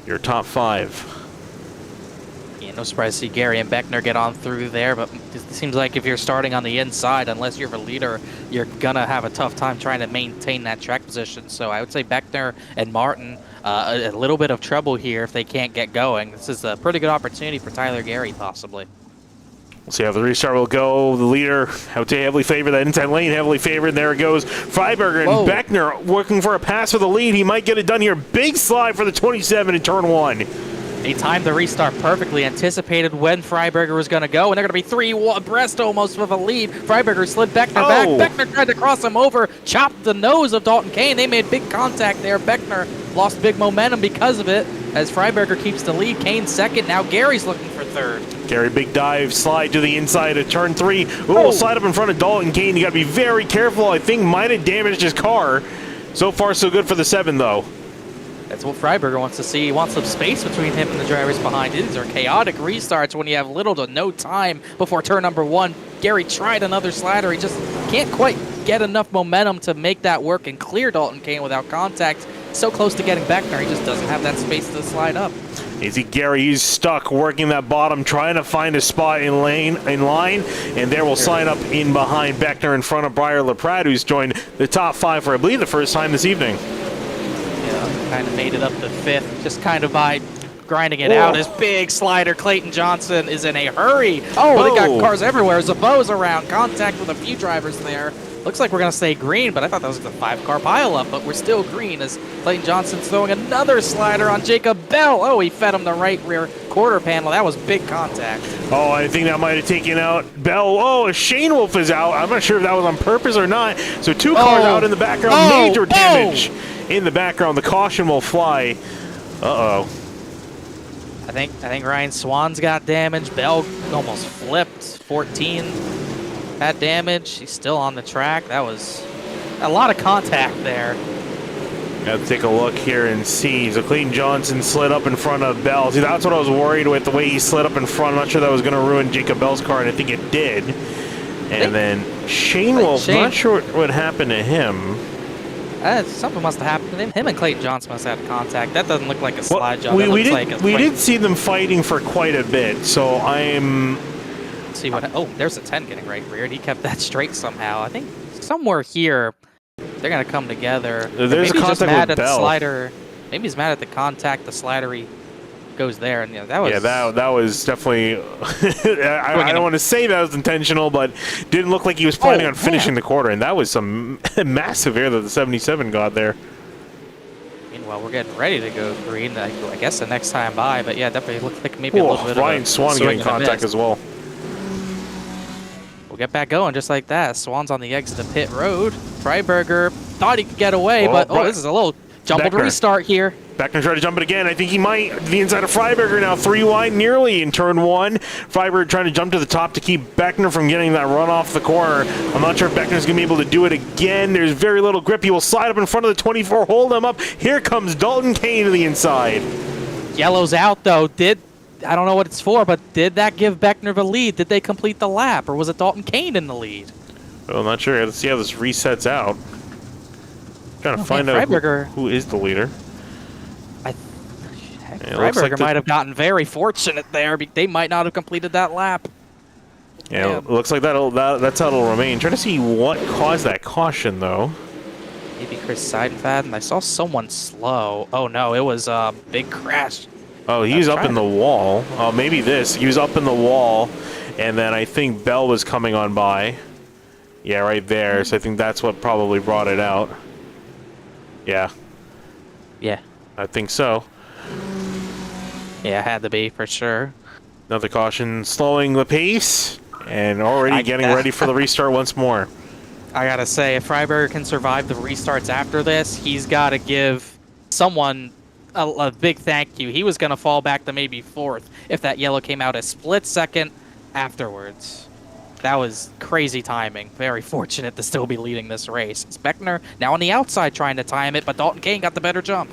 your top five. Yeah, no surprise to see Gary and Beckner get on through there, but it seems like if you're starting on the inside, unless you're the leader, you're going to have a tough time trying to maintain that track position. So I would say Beckner and Martin, a little bit of trouble here if they can't get going. This is a pretty good opportunity for Tyler Gary, possibly. We'll see how the restart will go. The leader, I would say heavily favored. That inside lane, heavily favored. There it goes. Freiberger and Whoa. Beckner working for a pass for the lead. He might get it done here. Big slide for the 27 in turn one. They timed the restart perfectly, anticipated when Freiberger was going to go, and they're going to be three abreast almost with a lead. Freiberger slid Beckner back. Beckner tried to cross him over, chopped the nose of Dalton Kane. They made big contact there. Beckner lost big momentum because of it as Freiberger keeps the lead. Kane second. Now Gary's looking for third. Gary, big dive, slide to the inside of turn three. Ooh, slide up in front of Dalton Kane. You got to be very careful. I think might have damaged his car. So far, so good for the 7, though. That's what Freiberger wants to see. He wants some space between him and the drivers behind. These are chaotic restarts when you have little to no time before turn number 1. Gary tried another slider. He just can't quite get enough momentum to make that work and clear Dalton Kane without contact. So close to getting Beckner, he just doesn't have that space to slide up. You see Gary, he's stuck working that bottom, trying to find a spot in line, and there will slide up in behind Beckner in front of Briar LaPrade, who's joined the top 5 for, I believe, the first time this evening. Kind of made it up to 5th, just kind of by grinding it out. His big slider, Clayton Johnson, is in a hurry. Oh, they got cars everywhere. Zabo's around, contact with a few drivers there. Looks like we're going to stay green, but I thought that was the 5-car pileup, but we're still green as Clayton Johnson's throwing another slider on Jacob Bell. Oh, he fed him the right rear quarter panel. That was big contact. Oh, I think that might have taken out Bell. Oh, Shane Wolf is out. I'm not sure if that was on purpose or not. So 2 cars out in the background. Major damage in the background. The caution will fly. Uh-oh. I think Ryan Swan's got damage. Bell almost flipped. 14 had damage. He's still on the track. That was a lot of contact there. Got to take a look here and see. So Clayton Johnson slid up in front of Bell. See, that's what I was worried with, the way he slid up in front. I'm not sure that was going to ruin Jacob Bell's car, and I think it did. And then Shane Wolf, not sure what happened to him. Something must have happened to him. Him and Clayton Johnson must have had contact. That doesn't look like a slide job. We did see them fighting for quite a bit, so I'm... Let's see what... Oh, there's a 10 getting right reared. He kept that straight somehow. I think somewhere here they're going to come together. There's maybe a he's just contact mad with at Bell. the slider. Maybe he's mad at the contact. The slidery goes there, and that was... Yeah, that was definitely... I don't want to say that was intentional, but didn't look like he was planning on finishing the quarter, and that was some massive air that the 77 got there. Meanwhile, we're getting ready to go green, I guess the next time by, but yeah, definitely looked like maybe a little bit Ryan of a Swan swing getting and a contact miss. as well. We'll get back going just like that. Swan's on the exit of pit road. Freiberger thought he could get away, but this is a little jumbled restart here. Beckner tried to jump it again. I think he might. The inside of Freiberger now, 3 wide nearly in turn 1. Freiberger trying to jump to the top to keep Beckner from getting that run off the corner. I'm not sure if Beckner's going to be able to do it again. There's very little grip. He will slide up in front of the 24, hold him up. Here comes Dalton Kane to the inside. Yellow's out, though. I don't know what it's for, but did that give Beckner the lead? Did they complete the lap, or was it Dalton Kane in the lead? Well, I'm not sure. Let's see how this resets out. Trying to find out who is the leader. Freiberger might have gotten very fortunate there. They might not have completed that lap. Yeah, it looks like that's how it'll remain. Trying to see what caused that caution, though. Maybe Chris Seidenfaden. I saw someone slow. Oh, no, it was a big crash. Oh, he was up in the wall. Oh, maybe this. He was up in the wall, and then I think Bell was coming on by. Yeah, right there. So I think that's what probably brought it out. Yeah. Yeah. I think so. Yeah, had to be for sure. Another caution slowing the pace and already getting ready for the restart once more. I gotta say, if Freiberger can survive the restarts after this, he's got to give someone a big thank you. He was going to fall back to maybe 4th if that yellow came out a split second afterwards. That was crazy timing. Very fortunate to still be leading this race. Speckner now on the outside trying to time it, but Dalton Kane got the better jump.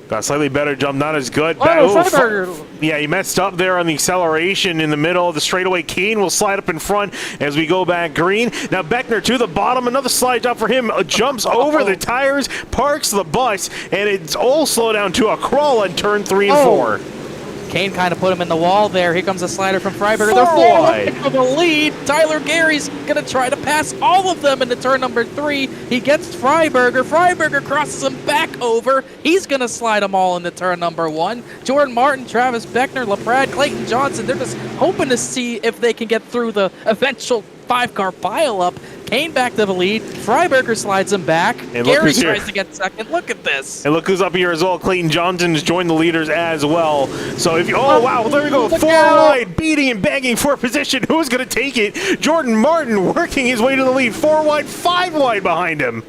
Got a slightly better jump, not as good. Yeah, he messed up there on the acceleration in the middle of the straightaway. Kane will slide up in front as we go back green. Now Beckner to the bottom, another slide job for him. Jumps over the tires, parks the bus, and it's all slowed down to a crawl on turn 3 and 4. Kane kind of put him in the wall there. Here comes a slider from Freiberger. They're wide for the lead. Tyler Gary's going to try to pass all of them into turn number 3. He gets Freiberger. Freiberger crosses him back over. He's going to slide them all into turn number 1. Jordan Martin, Travis Beckner, LaPrade, Clayton Johnson. They're just hoping to see if they can get through the eventual 5-car pileup. Kane back to the lead. Freiberger slides him back. And Gary tries to get second. Look at this. And look who's up here as well. Clayton Johnson has joined the leaders as well. So if you, oh wow, there we go. 4 wide, beating and begging for position. Who's going to take it? Jordan Martin working his way to the lead. 4 wide, 5 wide behind him.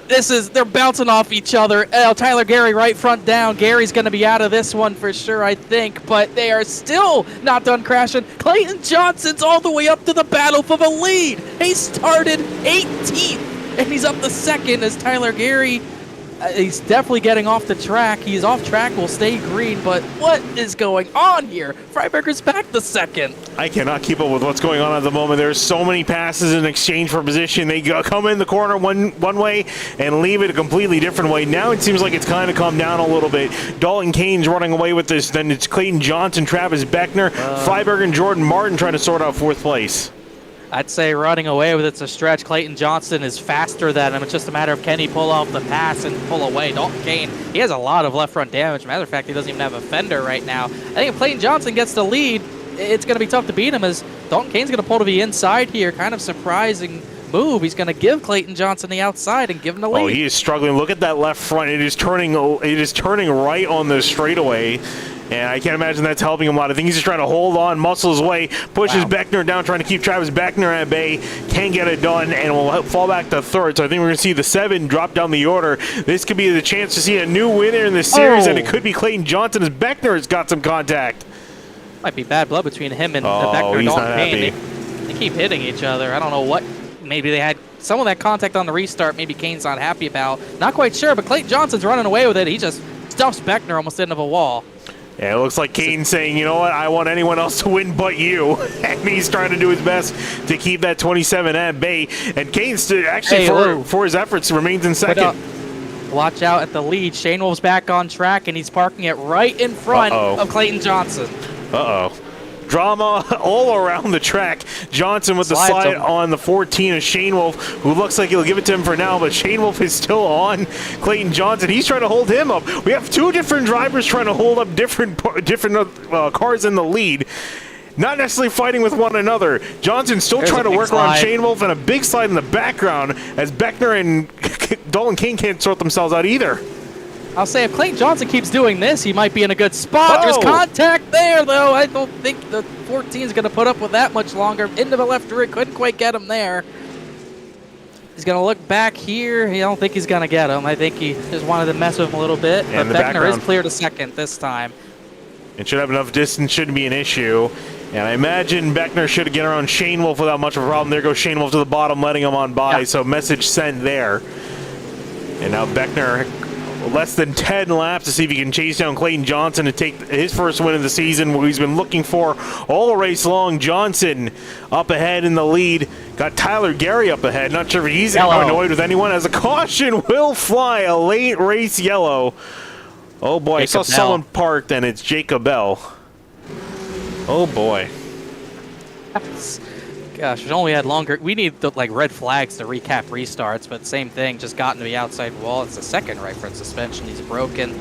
They're bouncing off each other. Tyler Gary right front down. Gary's going to be out of this one for sure, I think, but they are still not done crashing. Clayton Johnson's all the way up to the battle for the lead. He started 18th, and he's up to 2nd as Tyler Gary. He's definitely getting off the track. He's off track, will stay green, but what is going on here? Freiberger's back to 2nd. I cannot keep up with what's going on at the moment. There's so many passes in exchange for position. They come in the corner one way and leave it a completely different way. Now it seems like it's kind of calmed down a little bit. Dalton Kane's running away with this. Then it's Clayton Johnson, Travis Beckner, Freiberger, and Jordan Martin trying to sort out 4th place. I'd say running away with it's a stretch. Clayton Johnson is faster than him. It's just a matter of can he pull off the pass and pull away. Dalton Kane, he has a lot of left front damage. Matter of fact, he doesn't even have a fender right now. I think if Clayton Johnson gets the lead, it's going to be tough to beat him as Dalton Kane's going to pull to the inside here. Kind of surprising move. He's going to give Clayton Johnson the outside and give him the lead. Oh, he is struggling. Look at that left front. It is turning right on the straightaway. And I can't imagine that's helping him a lot. I think he's just trying to hold on, muscle his way, pushes Beckner down, trying to keep Travis Beckner at bay. Can't get it done, and will fall back to 3rd. So I think we're going to see the 7 drop down the order. This could be the chance to see a new winner in the series, and it could be Clayton Johnson as Beckner has got some contact. Might be bad blood between him and Beckner and Dalton Kane. They keep hitting each other. I don't know what. Maybe they had some of that contact on the restart. Maybe Kane's not happy about. Not quite sure, but Clayton Johnson's running away with it. He just stuffs Beckner almost into a wall. Yeah, it looks like Kane's saying, you know what, I want anyone else to win but you. And he's trying to do his best to keep that 27 at bay. And Kane's actually, for his efforts, remains in 2nd. Watch out at the lead. Shane Wolf's back on track, and he's parking it right in front of Clayton Johnson. Uh-oh. Drama all around the track. Johnson with the slide on the 14 of Shane Wolf, who looks like he'll give it to him for now, but Shane Wolf is still on Clayton Johnson. He's trying to hold him up. We have 2 different drivers trying to hold up different cars in the lead. Not necessarily fighting with one another. Johnson's still trying to work around Shane Wolf, and a big slide in the background as Beckner and Dalton King can't sort themselves out either. I'll say if Clayton Johnson keeps doing this, he might be in a good spot. There's contact there, though. I don't think the 14 is going to put up with that much longer. Into the left rear, couldn't quite get him there. He's going to look back here. I don't think he's going to get him. I think he just wanted to mess with him a little bit. But Beckner is clear to 2nd this time. It should have enough distance, shouldn't be an issue. And I imagine Beckner should get around Shane Wolf without much of a problem. There goes Shane Wolf to the bottom, letting him on by. So message sent there. And now Beckner less than 10 laps to see if he can chase down Clayton Johnson to take his first win of the season, what he's been looking for all race long. Johnson up ahead in the lead. Got Tyler Gary up ahead. Not sure if he's annoyed with anyone, as a caution will fly. A late race yellow. Oh boy, I saw someone parked, and it's Jacob Bell. Oh boy. Gosh, we only had longer. We need the red flags to recap restarts, but same thing. Just gotten to the outside wall. It's the 2nd right front suspension. He's broken,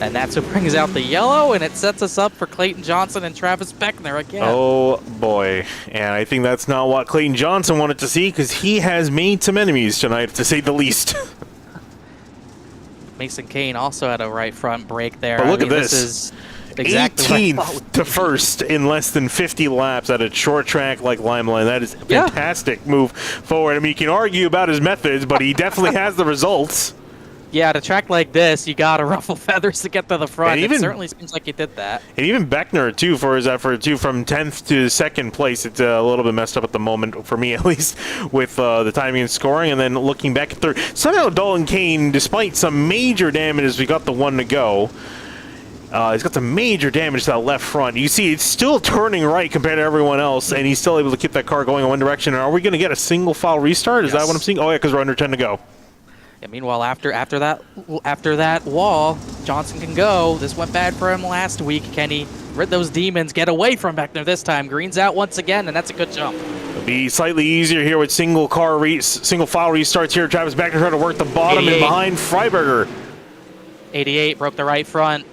and that's what brings out the yellow, and it sets us up for Clayton Johnson and Travis Beckner again. Oh boy, and I think that's not what Clayton Johnson wanted to see, because he has made some enemies tonight, to say the least. Mason Kane also had a right front break there. But look at this. Exactly. 18th to first in less than 50 laps at a short track like Limaland. That is a fantastic move forward. I mean, you can argue about his methods, but he definitely has the results. Yeah, at a track like this, you got to ruffle feathers to get to the front. It certainly seems like he did that. And even Beckner, too, for his effort, too, from 10th to 2nd place. It's a little bit messed up at the moment, for me at least, with the timing and scoring. And then looking back at third, somehow Dalton Kane, despite some major damages, we got the one to go. He's got some major damage to that left front. You see, it's still turning right compared to everyone else, and he's still able to keep that car going in one direction. And are we going to get a single file restart? Is that what I'm seeing? Oh, yeah, because we're under 10 to go. Yeah, meanwhile, after that wall, Johnson can go. This went bad for him last week. Can he rid those demons, get away from Beckner this time? Green's out once again, and that's a good jump. It'll be slightly easier here with single file restarts here. Travis Beckner trying to work the bottom 88. And behind Freiberger. 88 broke the right front.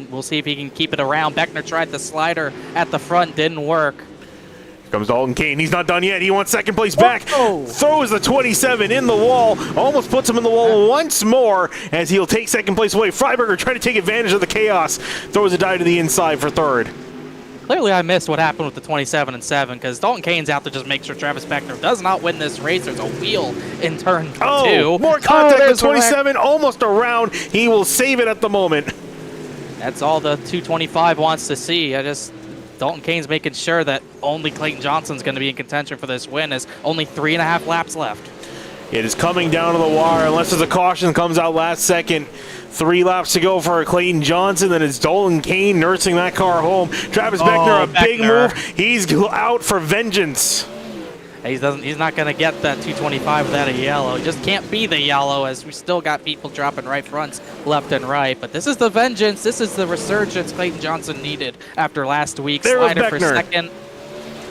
We'll see if he can keep it around. Beckner tried the slider at the front, didn't work. Comes Dalton Kane. He's not done yet. He wants second place back. Throws the 27 in the wall. Almost puts him in the wall once more as he'll take second place away. Freiberger trying to take advantage of the chaos. Throws a dive to the inside for third. Clearly, I missed what happened with the 27 and 7 because Dalton Kane's out to just make sure Travis Beckner does not win this race. There's a wheel in turn 2. More contact with 27. Almost around. He will save it at the moment. That's all the 225 wants to see. Dalton Kane's making sure that only Clayton Johnson's going to be in contention for this win as only 3.5 laps left. It is coming down to the wire unless there's a caution that comes out last second. 3 laps to go for Clayton Johnson. Then it's Dalton Kane nursing that car home. Travis Beckner, big move. He's out for vengeance. He's not going to get that 225 without a yellow. He just can't be the yellow as we still got people dropping right fronts left and right. But this is the vengeance. This is the resurgence Clayton Johnson needed after last week. There was Slider for Beckner. second.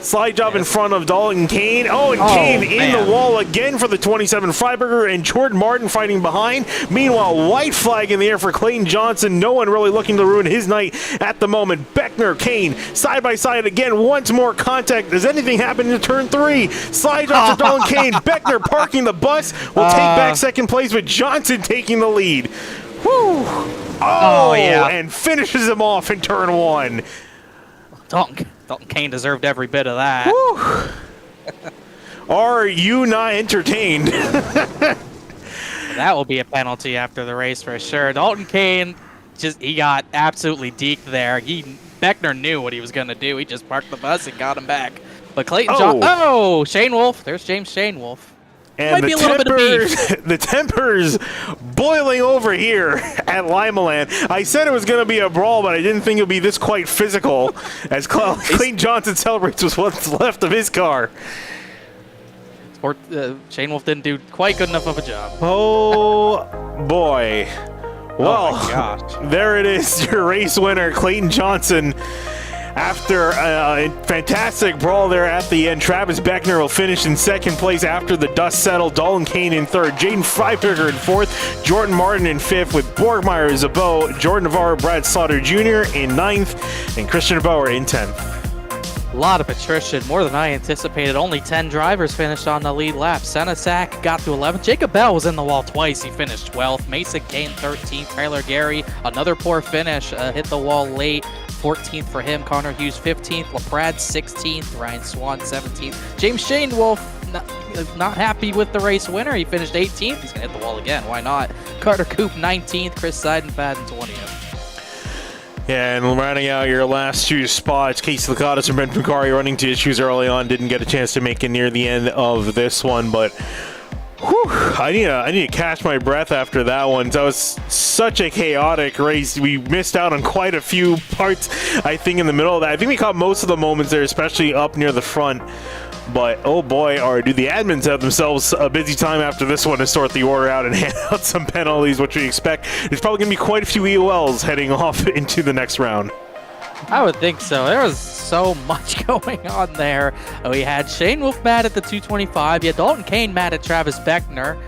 Slide job in front of Dalton Kane. Kane in the wall again for the 27. Freiberger and Jordan Martin fighting behind. Meanwhile, white flag in the air for Clayton Johnson. No one really looking to ruin his night at the moment. Beckner, Kane, side by side again. Once more contact. Does anything happen in turn 3? Slide job to Dalton Kane. Beckner parking the bus. Will take back second place with Johnson taking the lead. Whew. And finishes him off in turn 1. Dalton Kane deserved every bit of that. Are you not entertained? That will be a penalty after the race for sure. Dalton Kane, he got absolutely deked there. Beckner knew what he was going to do. He just parked the bus and got him back. But Clayton Shane Wolf. There's James Shane Wolf. And might be a little bit of beef. The temper's boiling over here at Limaland. I said it was going to be a brawl, but I didn't think it would be this quite physical as Clayton Johnson celebrates with what's left of his car. Shane Wolf didn't do quite good enough of a job. Oh, boy. Well, oh my gosh. There it is, your race winner, Clayton Johnson. After a fantastic brawl there at the end, Travis Beckner will finish in second place after the dust settled. Dalton Kane in third, Jaden Freiberger in fourth, Jordan Martin in fifth, with Borgmeyer, Zabot, Jordan Navarro, Brad Slaughter Jr. in ninth, and Christian Bauer in 10th. A lot of attrition, more than I anticipated. Only 10 drivers finished on the lead lap. Senesac got to 11th. Jacob Bell was in the wall twice. He finished 12th. Mason Kane 13th. Tyler Gary, another poor finish, hit the wall late. 14th for him. Connor Hughes 15th. LaPrade 16th. Ryan Swan 17th. James Shane Wolf not happy with the race winner. He finished 18th. He's going to hit the wall again. Why not? Carter Coop 19th. Chris Seidenfaden 20th. Yeah, and rounding out your last 2 spots, Casey Lakatos and Brent Macari running to issues early on. Didn't get a chance to make it near the end of this one, but I need to catch my breath after that one. That was such a chaotic race. We missed out on quite a few parts, I think, in the middle of that. I think we caught most of the moments there, especially up near the front. But, oh boy, do the admins have themselves a busy time after this one to sort the order out and hand out some penalties, which we expect. There's probably going to be quite a few EOLs heading off into the next round. I would think so. There was so much going on there. We had Shane Wolf mad at the 225. You had Dalton Kane mad at Travis Beckner.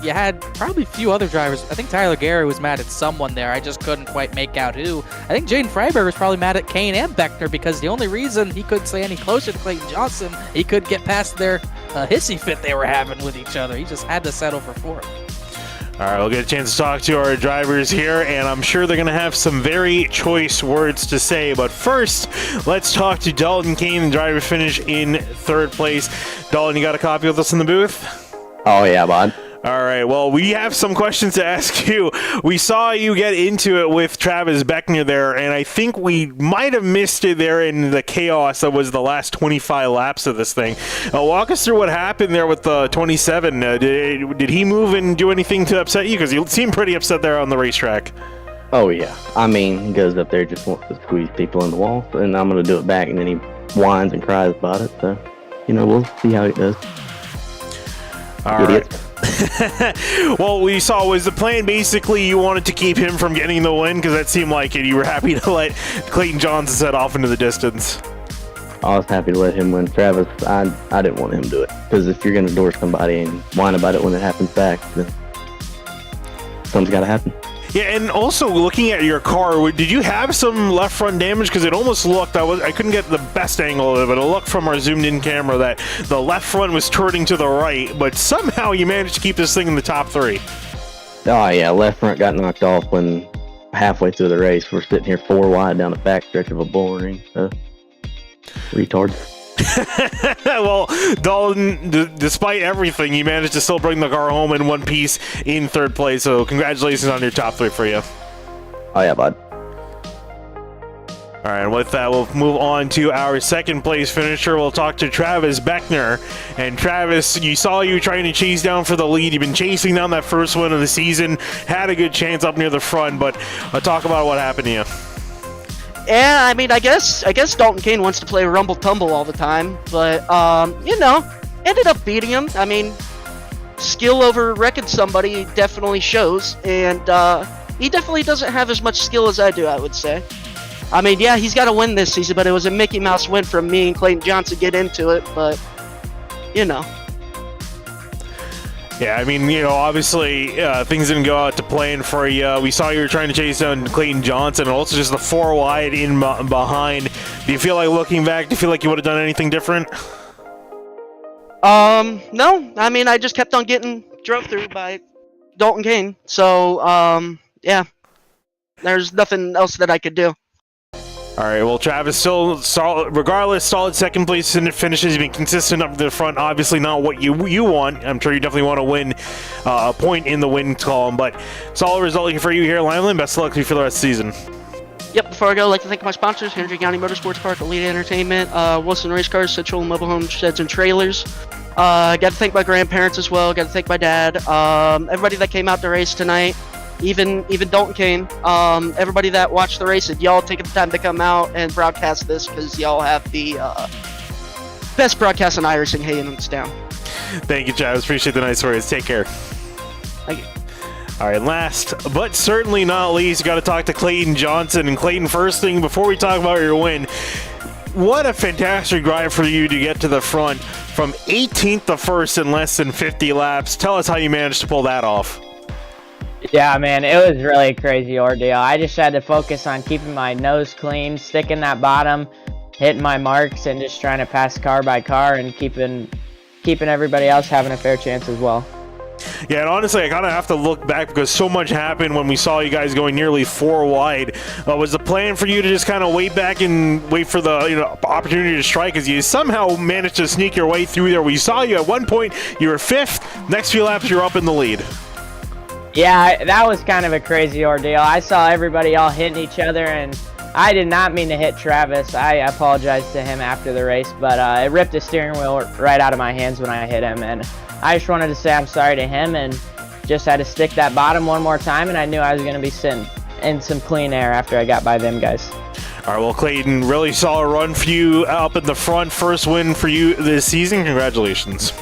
You had probably a few other drivers. I think Tyler Gary was mad at someone there. I just couldn't quite make out who. I think Jaden Freiberger was probably mad at Kane and Beckner because the only reason he couldn't stay any closer to Clayton Johnson, he could get past their hissy fit they were having with each other. He just had to settle for fourth. All right, we'll get a chance to talk to our drivers here, and I'm sure they're going to have some very choice words to say. But first, let's talk to Dalton Kane, the driver finish in 3rd place. Dalton, you got a copy with us in the booth? Oh, yeah, bud. All right, well, we have some questions to ask you. We saw you get into it with Travis Beckner there, and I think we might have missed it there in the chaos that was the last 25 laps of this thing. Walk us through what happened there with the 27. Did he move and do anything to upset you? Because you seemed pretty upset there on the racetrack. Oh, yeah. I mean, he goes up there, just wants to squeeze people in the wall, and I'm going to do it back, and then he whines and cries about it. So, we'll see how it goes. All right. Well, we saw was the plan basically you wanted to keep him from getting the win because that seemed like it. You were happy to let Clayton Johnson set off into the distance. I was happy to let him win. Travis, I didn't want him to do it because if you're going to door somebody and whine about it when it happens back, then something's got to happen. Yeah, and also looking at your car, did you have some left front damage? Because it almost looked, I couldn't get the best angle of it, but it looked from our zoomed-in camera that the left front was turning to the right, but somehow you managed to keep this thing in the top 3. Oh, yeah, left front got knocked off when halfway through the race. We're sitting here 4 wide down the back stretch of a bull ring. Retards. Well, Dalton, despite everything, you managed to still bring the car home in one piece in 3rd place, so congratulations on your top 3 for you. Oh, yeah, bud. All right, and with that, we'll move on to our 2nd place finisher. We'll talk to Travis Beckner. And Travis, you saw you trying to chase down for the lead. You've been chasing down that first win of the season, had a good chance up near the front, but talk about what happened to you. Yeah, I mean, I guess Dalton Kane wants to play rumble tumble all the time, but ended up beating him. I mean, skill over wrecking somebody definitely shows, and he definitely doesn't have as much skill as I do, I would say. I mean, yeah, he's got to win this season, but it was a Mickey Mouse win from me and Clayton Johnson get into it, but Yeah, I mean, obviously things didn't go out to plan for you. We saw you were trying to chase down Clayton Johnson and also just the 4 wide in behind. Do you feel like looking back, do you feel like you would have done anything different? No. I mean, I just kept on getting drove through by Dalton Kane. So, yeah, there's nothing else that I could do. All right, well, Travis still solid, regardless, solid 2nd place finishes. He's been consistent up to the front. Obviously not what you want. I'm sure you definitely want to win a point in the win column, but solid result for you here at Limaland. Best of luck to you for the rest of the season. Yep, before I go, I'd like to thank my sponsors, Henry County Motorsports Park, Elite Entertainment, Wilson Race Cars, Central Mobile Home Sheds and Trailers. Got to thank my grandparents as well. Got to thank my dad. Everybody that came out to race tonight. Even Dalton Kane, everybody that watched the race, and y'all taking the time to come out and broadcast this because y'all have the best broadcast on iRacing hands down. Thank you, Travis. Appreciate the nice words. Take care. Thank you. All right, last but certainly not least, got to talk to Clayton Johnson. And Clayton, first thing before we talk about your win, what a fantastic drive for you to get to the front from 18th to 1st in less than 50 laps. Tell us how you managed to pull that off. Yeah, man, it was really a crazy ordeal. I just had to focus on keeping my nose clean, sticking that bottom, hitting my marks, and just trying to pass car by car and keeping everybody else having a fair chance as well. Yeah, and honestly, I kind of have to look back because so much happened when we saw you guys going nearly 4 wide. Was the plan for you to just kind of wait back and wait for the opportunity to strike as you somehow managed to sneak your way through there? We saw you at one point, you were 5th. Next few laps, you're up in the lead. Yeah, that was kind of a crazy ordeal. I saw everybody all hitting each other, and I did not mean to hit Travis. I apologized to him after the race, but it ripped the steering wheel right out of my hands when I hit him, and I just wanted to say I'm sorry to him and just had to stick that bottom one more time, and I knew I was going to be sitting in some clean air after I got by them guys. All right, well, Clayton, really solid run for you up in the front. First win for you this season. Congratulations.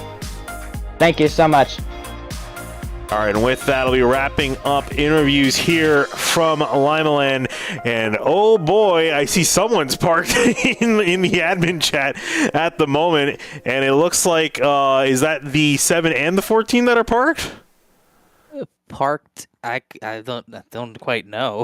Thank you so much. All right, and with that, I'll be wrapping up interviews here from Limaland. And oh boy, I see someone's parked in the admin chat at the moment. And it looks like, is that the 7 and the 14 that are parked? parked? I don't quite know.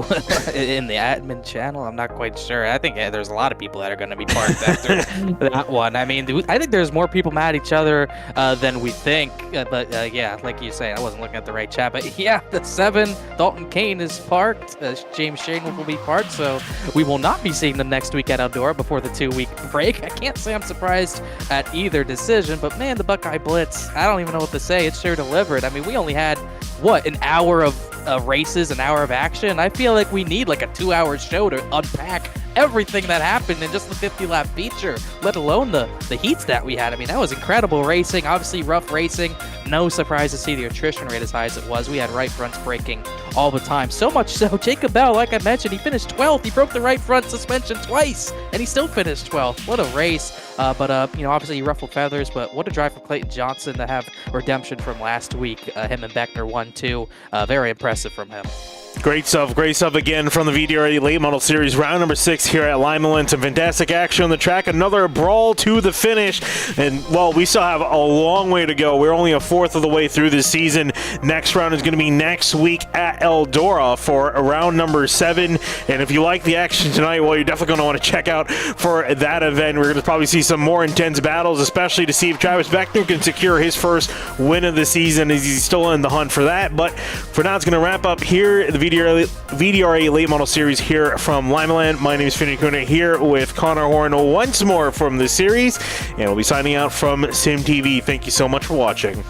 In the admin channel, I'm not quite sure. I think there's a lot of people that are going to be parked after that one. I mean, I think there's more people mad at each other than we think. But yeah, like you say, I wasn't looking at the right chat. But yeah, the 7, Dalton Kane is parked. James Shane will be parked. So we will not be seeing them next week at Eldora before the 2-week break. I can't say I'm surprised at either decision. But man, the Buckeye Blitz, I don't even know what to say. It sure delivered. I mean, we only had, what, an hour of races, an hour of action. I feel like we need like a 2-hour show to unpack everything that happened in just the 50-lap feature, let alone the heats that we had. I mean, that was incredible racing, obviously rough racing. No surprise to see the attrition rate as high as it was. We had right fronts breaking all the time. So much so, Jacob Bell, like I mentioned, he finished 12th. He broke the right front suspension twice, and he still finished 12th. What a race. But obviously he ruffled feathers, but what a drive for Clayton Johnson to have redemption from last week. Him and Beckner won too. Very impressive from him. Great stuff again from the VDRA Late Model Series, round number 6 here at Limaland. Some fantastic action on the track, another brawl to the finish, and well, we still have a long way to go. We're only a fourth of the way through this season. Next round is going to be next week at Eldora for round number 7, and if you like the action tonight, well, you're definitely going to want to check out for that event. We're going to probably see some more intense battles, especially to see if Travis Beckner can secure his first win of the season, as he's still in the hunt for that. But for now, it's going to wrap up here the VDRA Late Model Series here from Limaland. My name is Finney Kuna here with Connor Horn once more from the series, and we'll be signing out from Sim TV. Thank you so much for watching.